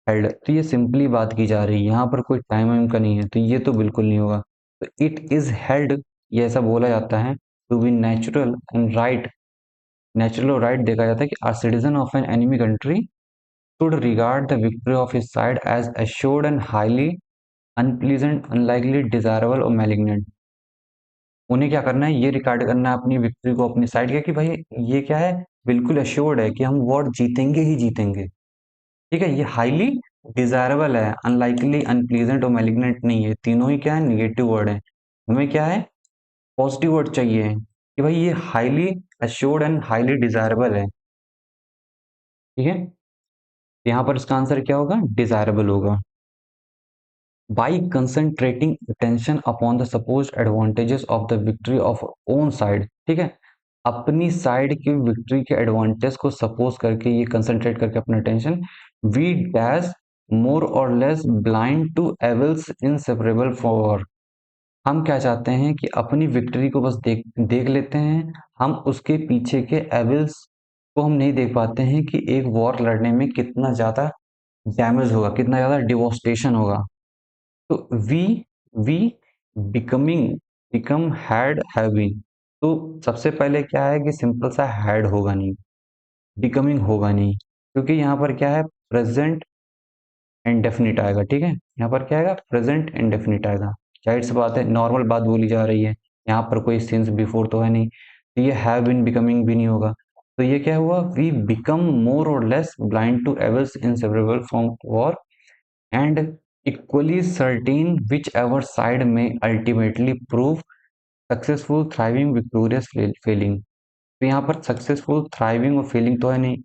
हेल्ड। तो ये सिंपली बात की जा रही है, यहाँ पर कोई टाइम वाइम का नहीं है, तो ये तो बिल्कुल नहीं होगा। तो इट इज हेल्ड, ये ऐसा बोला जाता है to be natural and right. Natural और राइट देखा जाता है कि a citizen of an enemy country should regard the victory of his side as assured and highly unpleasant, unlikely, desirable और malignant। उन्हें क्या करना है? ये रिकॉर्ड करना है अपनी विक्ट्री को अपनी साइड का कि भाई ये क्या है, बिल्कुल अश्योर्ड है कि हम वॉर जीतेंगे ही जीतेंगे। ठीक है, ये हाईली डिजायरेबल है, अनलाइकली, अनप्लीजेंट और मैलिग्नेंट नहीं है। तीनों ही क्या है? निगेटिव वर्ड है। हमें क्या है? पॉजिटिव वर्ड चाहिए कि भाई ये highly assured and highly desirable है। ठीक है, यहाँ पर इसका आंसर क्या होगा? डिजायरेबल होगा। By concentrating attention upon the supposed advantages of the victory of own side। ठीक है, अपनी साइड की विक्ट्री के एडवांटेज को सपोज करके, ये कंसंट्रेट करके अपना attention, we dash more or less blind to evils inseparable for. हम क्या चाहते हैं कि अपनी विक्ट्री को बस देख देख लेते हैं, हम उसके पीछे के एविल्स को हम नहीं देख पाते हैं कि एक वॉर लड़ने में कितना ज्यादा डैमेज होगा, कितना ज्यादा डिवोस्टेशन होगा। तो we becoming, become, had, have been. तो सबसे पहले क्या है कि सिंपल सा हैड होगा नहीं, बिकमिंग होगा नहीं, क्योंकि यहाँ पर क्या है? प्रेजेंट इंडेफिनिट आएगा। ठीक है, यहाँ पर क्या आएगा? प्रेजेंट इंडेफिनिट आएगा। जाहिर सी बात है, नॉर्मल बात बोली जा रही है, यहाँ पर कोई सिंस बिफोर तो है नहीं, तो ये हैव बीन बिकमिंग भी नहीं होगा। तो ये क्या हुआ? We become more or less blind to evils inseparable from war and equally certain whichever side may ultimately prove successful, thriving, victorious, failing। तो यहाँ पर सक्सेसफुल, थ्राइविंग और फेलिंग तो है नहीं,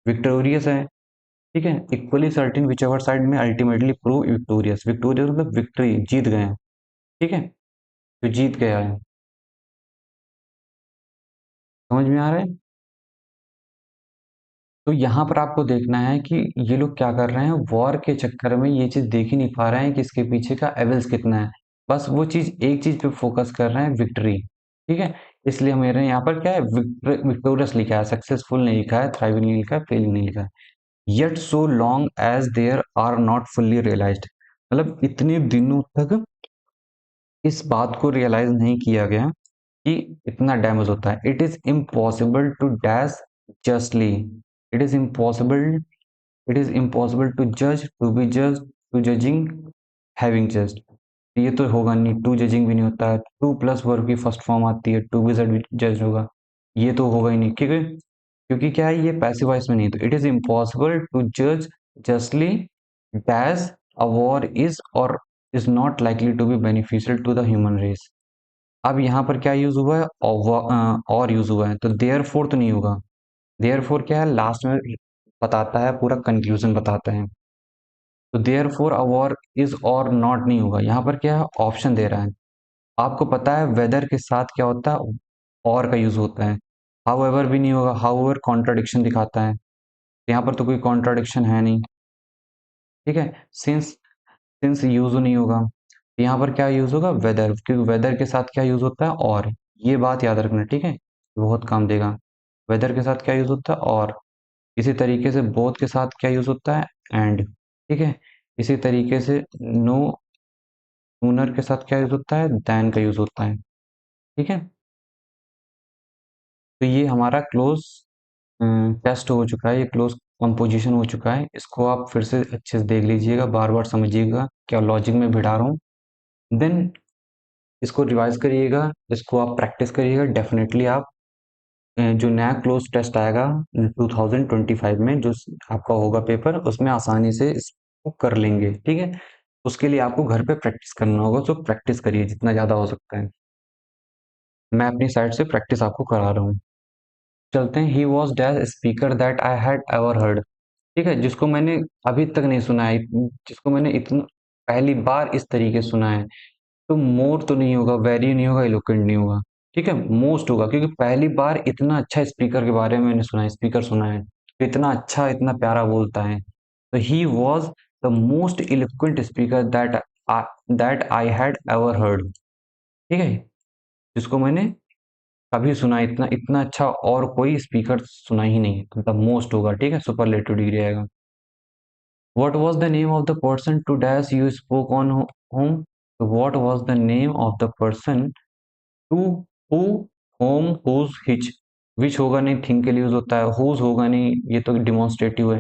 विक्टोरियस है। ठीक है, equally certain which ever side में अल्टीमेटली प्रूव विक्टोरियस। विक्टोरियस मतलब विक्ट्री, जीत गए हैं। ठीक है, तो जीत गया है। समझ में आ रहा है? तो यहाँ पर आपको देखना है कि ये लोग क्या कर रहे हैं, वॉर के चक्कर में ये चीज देख ही नहीं पा रहे हैं कि इसके पीछे का एवल्स कितना है। बस वो चीज, एक चीज पे फोकस कर रहे हैं, विक्ट्री। ठीक है, इसलिए मेरे यहाँ पर क्या है? विक्टोरियस लिखा है, सक्सेसफुल नहीं लिखा है, थ्राइविंग नहीं लिखा है, फेलिंग नहीं लिखा है। Yet so long as there are not fully realised, मतलब इतने दिनों तक इस बात को रियलाइज नहीं किया गया कि इतना डैमेज होता है। It is impossible to dash justly, it is impossible, it is impossible to जज, टू बी जज, टू जजिंग, हैविंग जज्ड। ये तो होगा नहीं, टू जजिंग भी नहीं होता है, टू प्लस वर्ब की फर्स्ट फॉर्म आती है, टू बी जज होगा, ये तो होगा ही नहीं। क्योंकि क्योंकि क्या है? ये पैसिव वॉइस में नहीं, तो इट इज इम्पॉसिबल टू जज justly dash a war is और is not likely to be beneficial to the human race. अब यहाँ पर क्या यूज हुआ है? और यूज हुआ है, तो देयर फोर तो नहीं होगा। देयर फोर क्या है? लास्ट में बताता है, पूरा कंक्लूजन बताता है। तो therefore a war is or not नहीं होगा। यहाँ पर क्या है? ऑप्शन दे रहा है। आपको पता है वेदर के साथ क्या होता है? और का यूज होता है। हाउ एवर भी नहीं होगा, हाउ एवर कॉन्ट्राडिक्शन दिखाता है, यहाँ पर तो कोई कॉन्ट्राडिक्शन है नहीं। ठीक है, सिंस, सिंस यूज नहीं होगा। यहाँ पर क्या यूज होगा? वेदर, क्योंकि वेदर के साथ क्या यूज होता है? और। ये बात याद रखना, ठीक है, बहुत काम देगा। वेदर के साथ क्या यूज होता है? और। इसी तरीके से बोथ के साथ क्या यूज होता है? एंड। ठीक है, इसी तरीके से नो सूनर के साथ क्या यूज होता है? देन का यूज होता है। ठीक है, तो ये हमारा क्लोज टेस्ट हो चुका है, ये क्लोज कंपोजिशन हो चुका है। इसको आप फिर से अच्छे से देख लीजिएगा, बार बार समझिएगा क्या लॉजिक में बिठा रहा हूँ। देन इसको रिवाइज करिएगा, इसको आप प्रैक्टिस करिएगा। डेफिनेटली आप जो नया क्लोज टेस्ट आएगा 2025 में, जो आपका होगा पेपर, उसमें आसानी से इसको कर लेंगे। ठीक है, उसके लिए आपको घर पे प्रैक्टिस करना होगा, तो प्रैक्टिस करिए जितना ज़्यादा हो सकता है। मैं अपनी साइड से प्रैक्टिस आपको करा रहा हूँ। चलते हैं। He was dash speaker that I had ever heard. ठीक है, जिसको मैंने अभी तक नहीं सुना है, जिसको मैंने इतना पहली बार इस तरीके से सुना है। तो मोर तो नहीं होगा, वेरी नहीं होगा, इलोक्वेंट नहीं होगा। ठीक है, मोस्ट होगा, क्योंकि पहली बार इतना अच्छा स्पीकर के बारे में मैंने सुना है, स्पीकर सुना है तो इतना अच्छा, इतना प्यारा बोलता है। तो he was the most eloquent speaker that I had ever heard. ठीक है, जिसको मैंने कभी सुना, इतना इतना अच्छा और कोई स्पीकर सुना ही नहीं। मतलब मोस्ट होगा, ठीक है, सुपरलेटिव डिग्री आएगा। What was the name of the person to dash you spoke on whom? So what was the name of the person to who, whom, whose, which? Which होगा नहीं, थिंग के लिए यूज होता है। whose होगा नहीं, ये तो डिमॉन्स्ट्रेटिव है।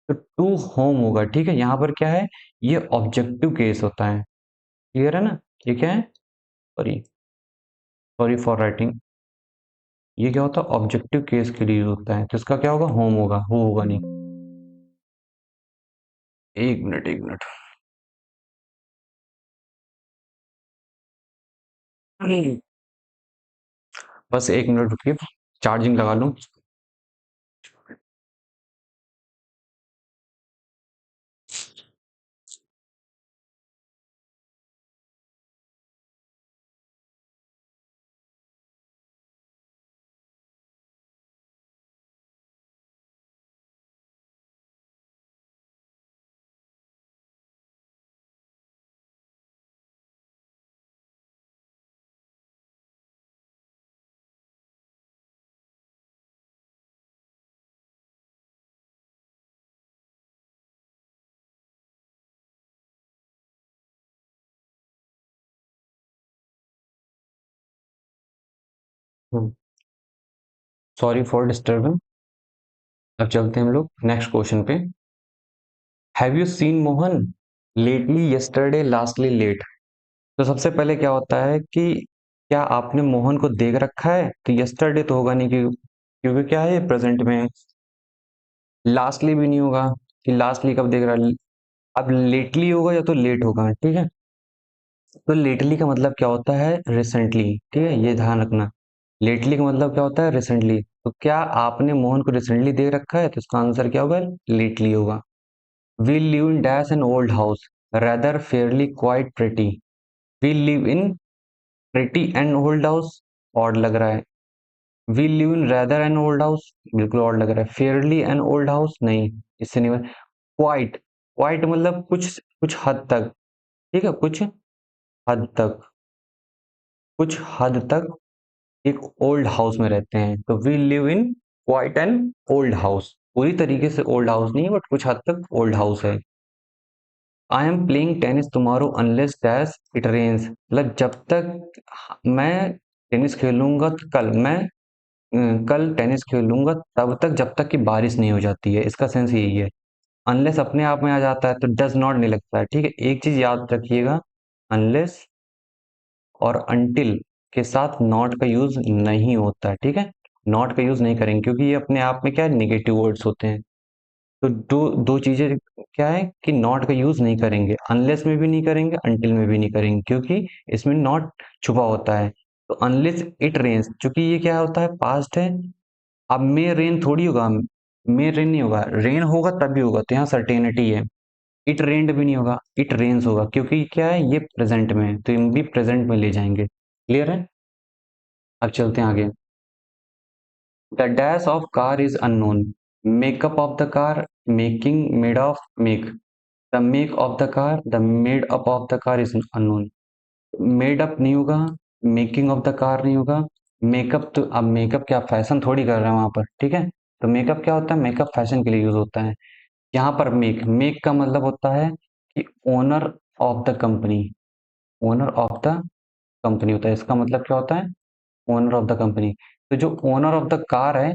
तो टू होम होगा। ठीक है, यहाँ पर क्या है, ये ऑब्जेक्टिव केस होता है। क्लियर है ना? ये क्या है, सॉरी, सॉरी फॉर राइटिंग, ये क्या होता है, ऑब्जेक्टिव केस के लिए यूज होता है। तो इसका क्या होगा, होम होगा, हु होगा नहीं। एक मिनट, एक मिनट। बस एक मिनट रुकिए, चार्जिंग लगा लूं। Sorry for disturbing. अब चलते हैं हम लोग नेक्स्ट क्वेश्चन पे। Have you seen Mohan lately, yesterday, lastly, late? तो सबसे पहले क्या होता है कि क्या आपने मोहन को देख रखा है? तो यस्टरडे तो होगा नहीं, क्योंकि क्या है, प्रेजेंट में है। लास्टली भी नहीं होगा, कि लास्टली कब देख रहा है। अब लेटली होगा या तो लेट होगा। ठीक है, तो लेटली का मतलब क्या होता है, रिसेंटली। ठीक है, ये ध्यान रखना। लेटली का मतलब क्या होता है, रिसेंटली। तो क्या आपने मोहन को रिसेंटली देख रखा है? तो इसका आंसर क्या होगा, लेटली होगा। We live in dash an old house, rather fairly quite pretty. We live in pretty and old house, odd लग रहा है। We live in rather an old house, बिल्कुल odd लग रहा है। Fairly an old house, नहीं, इससे नहीं बन। Quite, quite मतलब कुछ, कुछ हद तक। ठीक है, कुछ हद तक, कुछ हद तक एक ओल्ड हाउस में रहते हैं। तो we live in quite an old house. पूरी तरीके से ओल्ड हाउस नहीं है, बट कुछ हद तक ओल्ड हाउस है। I am playing tennis tomorrow unless dash it rains. मतलब जब तक मैं टेनिस खेलूंगा, कल मैं कल टेनिस खेलूंगा तब तक, जब तक कि बारिश नहीं हो जाती है। इसका सेंस यही है। अनलेस अपने आप में आ जाता है तो डज नॉट नहीं लगता है। ठीक है, एक चीज याद रखिएगा, अनलेस और अनटिल के साथ नॉट का यूज नहीं होता है। ठीक है, नॉट का यूज नहीं करेंगे, क्योंकि ये अपने आप में क्या है, नेगेटिव वर्ड्स होते हैं। तो दो दो चीजें क्या है कि नॉट का यूज नहीं करेंगे, अनलेस में भी नहीं करेंगे, अनटिल में भी नहीं करेंगे, क्योंकि इसमें नॉट छुपा होता है। तो अनलेस इट रेन्स, क्योंकि ये क्या होता है, पास्ट है। अब मे रेन थोड़ी होगा, मे रेन नहीं होगा, रेन होगा तब भी होगा, तो यहाँ सर्टेनिटी है। इट रेन्ड भी नहीं होगा, इट रेन्स होगा, क्योंकि क्या है, ये प्रेजेंट में है, तो हम भी प्रेजेंट में ले जाएंगे। क्लियर है? अब चलते हैं आगे। The dash of car is unknown. Makeup of the car, making, made of, make. The make of the car, the made up of the car is unknown. Made up नहीं होगा, मेकिंग ऑफ द कार नहीं होगा। मेकअप, तो अब मेकअप क्या फैशन थोड़ी कर रहे हैं वहां पर। ठीक है, तो मेकअप क्या होता है, मेकअप फैशन के लिए यूज होता है। यहाँ पर मेक, मेक का मतलब होता है कि owner of the company, owner of the company होता है। इसका मतलब क्या होता है, ओनर ऑफ द कंपनी। तो जो ओनर ऑफ द कार है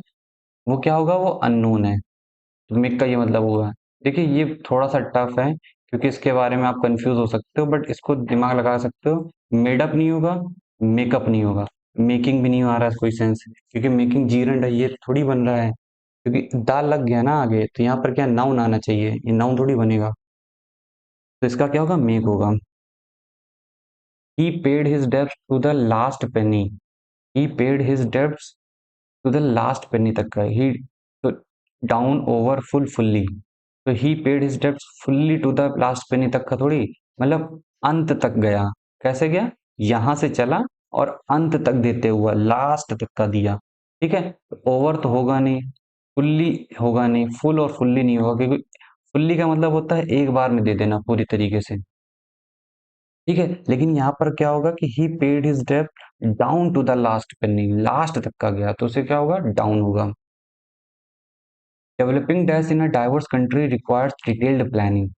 वो क्या होगा, वो अननोन है। तो मेक का ये मतलब हुआ। देखिए ये थोड़ा सा टफ है क्योंकि इसके बारे में आप कंफ्यूज हो सकते हो, बट इसको दिमाग लगा सकते हो। मेडअप नहीं होगा, मेकअप नहीं होगा, मेकिंग भी नहीं आ रहा है कोई सेंस, क्योंकि मेकिंग जीरंड है, ये थोड़ी बन रहा है क्योंकि दाल लग गया ना आगे, तो यहाँ पर क्या नाउन आना चाहिए, ये नाउन थोड़ी बनेगा। तो इसका क्या होगा, मेक होगा। ही पेड हिज डेब्ट to the last penny. He paid his debts to the last penny तक का ही, तो डाउन ओवर फुल फुल्ली, तो he paid his debts fully to the last penny तक का थोड़ी, मतलब अंत तक गया। कैसे गया, यहां से चला और अंत तक देते हुआ लास्ट तक का दिया। ठीक है, ओवर तो होगा नहीं, फुल्ली होगा नहीं, फुल और फुल्ली नहीं होगा, क्योंकि फुल्ली का मतलब होता है एक बार में दे देना पूरी तरीके से। ठीक है, लेकिन यहाँ पर क्या होगा कि ही पेड हिज डेब्ट down to the last penny, last तक का गया, तो उसे क्या होगा, डाउन होगा। Developing dash in a diverse country requires detailed planning.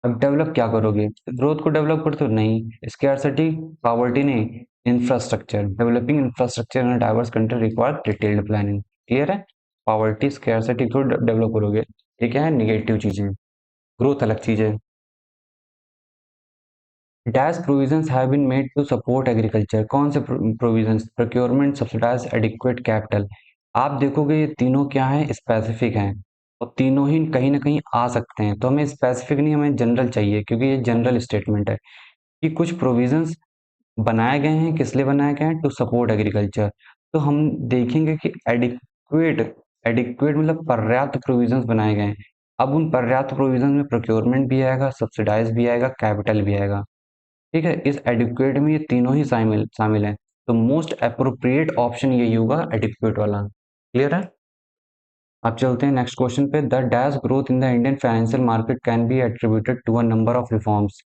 अब डेवलप क्या करोगे, ग्रोथ को डेवलप करते हो, नहीं, स्कैर्सिटी, पॉवर्टी नहीं, infrastructure. Developing infrastructure in a diverse country requires detailed planning. Clear है, पॉवर्टी स्कैर्सिटी को डेवलप करोगे, ये क्या है, निगेटिव चीजें, ग्रोथ अलग चीज है। Dash provisions have been made to support agriculture. कौन से provisions, procurement, subsidise, adequate capital. आप देखोगे ये तीनों क्या है, स्पेसिफिक हैं, और तीनों ही कहीं ना कहीं आ सकते हैं, तो हमें स्पेसिफिक नहीं, हमें जनरल चाहिए, क्योंकि ये जनरल स्टेटमेंट है कि कुछ प्रोविजंस बनाए गए हैं, किस लिए बनाए गए हैं, टू सपोर्ट एग्रीकल्चर। तो हम देखेंगे कि एडिक्वेट, एडिक्वेट मतलब पर्याप्त प्रोविजंस बनाए गए हैं। अब उन पर्याप्त प्रोविजन में प्रोक्योरमेंट भी आएगा, सब्सिडाइज भी आएगा, कैपिटल भी आएगा। ठीक है, इस एडिक्वेट में ये तीनों ही शामिल शामिल हैं, तो मोस्ट अप्रोप्रिएट ऑप्शन यही होगा, एडिक्वेट वाला। क्लियर है। अब चलते हैं नेक्स्ट क्वेश्चन पे। The dash growth in the Indian financial market can be attributed to a number of reforms.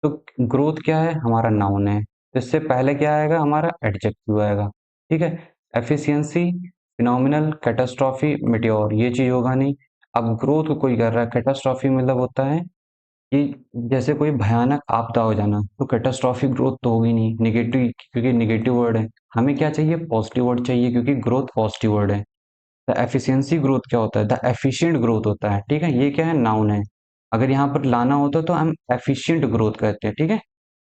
तो ग्रोथ क्या है, हमारा नाउन है, तो इससे पहले क्या आएगा, हमारा एडजेक्टिव आएगा। ठीक है, एफिशिएंसी, फिनोमिनल, कैटास्ट्रॉफी, मेटेओर, ये चीज होगा नहीं। अब ग्रोथ को कोई कर रहा है, कैटास्ट्रॉफी मतलब होता है कि जैसे कोई भयानक आपदा हो जाना, तो कैटास्ट्रॉफिक ग्रोथ तो होगी नहीं, निगेटिव, क्योंकि निगेटिव वर्ड है। हमें क्या चाहिए, पॉजिटिव वर्ड चाहिए, क्योंकि ग्रोथ पॉजिटिव वर्ड है। द एफिशिएंसी ग्रोथ क्या होता है, द एफिशिएंट ग्रोथ होता है। ठीक है, ये क्या है, नाउन है। अगर यहाँ पर लाना होता तो हम एफिशिएंट ग्रोथ कहते हैं। ठीक है,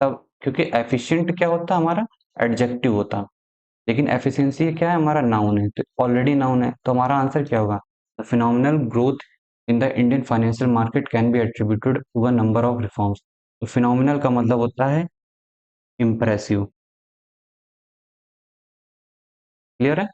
तब क्योंकि एफिशिएंट क्या होता है, हमारा एडजेक्टिव होता, लेकिन एफिशिएंसी क्या है, हमारा नाउन है, तो ऑलरेडी नाउन है, तो हमारा आंसर क्या होगा, phenomenal growth in the Indian financial market can be attributed to a number of reforms. तो फिनोमिनल का मतलब होता है इम्प्रेसिव। क्लियर है।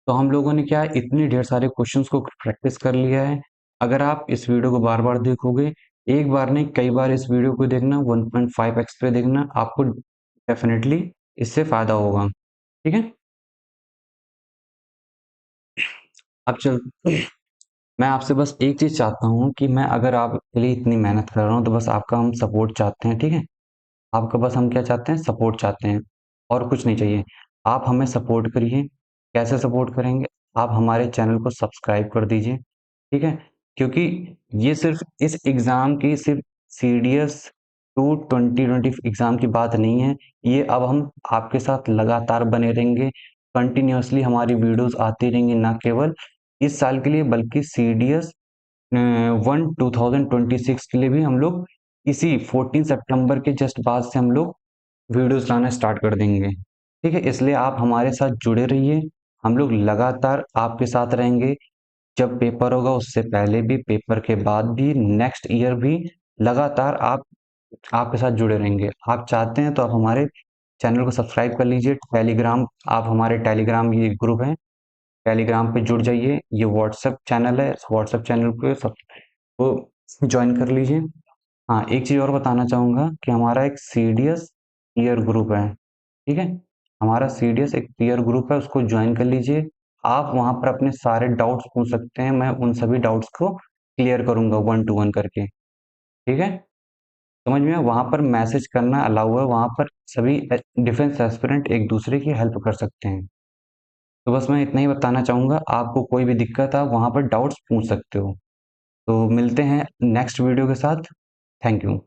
तो हम लोगों ने क्या है, इतनी ढेर सारे क्वेश्चंस को प्रैक्टिस कर लिया है। अगर आप इस वीडियो को बार बार देखोगे, एक बार नहीं कई बार इस वीडियो को देखना, 1.5x पे देखना, आपको डेफिनेटली इससे फायदा होगा। ठीक है, अब चल मैं आपसे बस एक चीज चाहता हूँ कि मैं अगर आपके लिए इतनी मेहनत कर रहा हूँ, तो बस आपका हम सपोर्ट चाहते हैं। ठीक है, आपका बस हम क्या चाहते हैं, सपोर्ट चाहते हैं, और कुछ नहीं चाहिए। आप हमें सपोर्ट करिए। कैसे सपोर्ट करेंगे, आप हमारे चैनल को सब्सक्राइब कर दीजिए। ठीक है, क्योंकि ये सिर्फ इस एग्ज़ाम की, सिर्फ सीडीएस टू 2020 एग्ज़ाम की बात नहीं है। ये अब हम आपके साथ लगातार बने रहेंगे, कंटिन्यूअसली हमारी वीडियोस आती रहेंगी, ना केवल इस साल के लिए बल्कि सीडीएस 2026 के लिए भी हम लोग इसी 14 सितंबर के जस्ट बाद से हम लोग वीडियोस लाना स्टार्ट कर देंगे। ठीक है, इसलिए आप हमारे साथ जुड़े रहिए, हम लोग लगातार आपके साथ रहेंगे। जब पेपर होगा उससे पहले भी, पेपर के बाद भी, नेक्स्ट ईयर भी लगातार आपके साथ जुड़े रहेंगे। आप चाहते हैं तो आप हमारे चैनल को सब्सक्राइब कर लीजिए। टेलीग्राम, आप हमारे टेलीग्राम ये ग्रुप है, टेलीग्राम पे जुड़ जाइए। ये व्हाट्सएप चैनल है, व्हाट्सएप चैनल पे सब को ज्वाइन कर लीजिए। हाँ, एक चीज़ और बताना चाहूँगा कि हमारा एक सीडीएस पीयर ग्रुप है। ठीक है, हमारा सीडीएस एक पीयर ग्रुप है, उसको ज्वाइन कर लीजिए। आप वहाँ पर अपने सारे डाउट्स पूछ सकते हैं, मैं उन सभी डाउट्स को क्लियर करूँगा 1 to 1 करके। ठीक है, समझ में, वहाँ पर मैसेज करना अलाउ है, वहाँ पर सभी डिफेंस एस्पिरेंट एक दूसरे की हेल्प कर सकते हैं। तो बस मैं इतना ही बताना चाहूँगा, आपको कोई भी दिक्कत है, आप वहाँ पर डाउट्स पूछ सकते हो। तो मिलते हैं नेक्स्ट वीडियो के साथ। Thank you.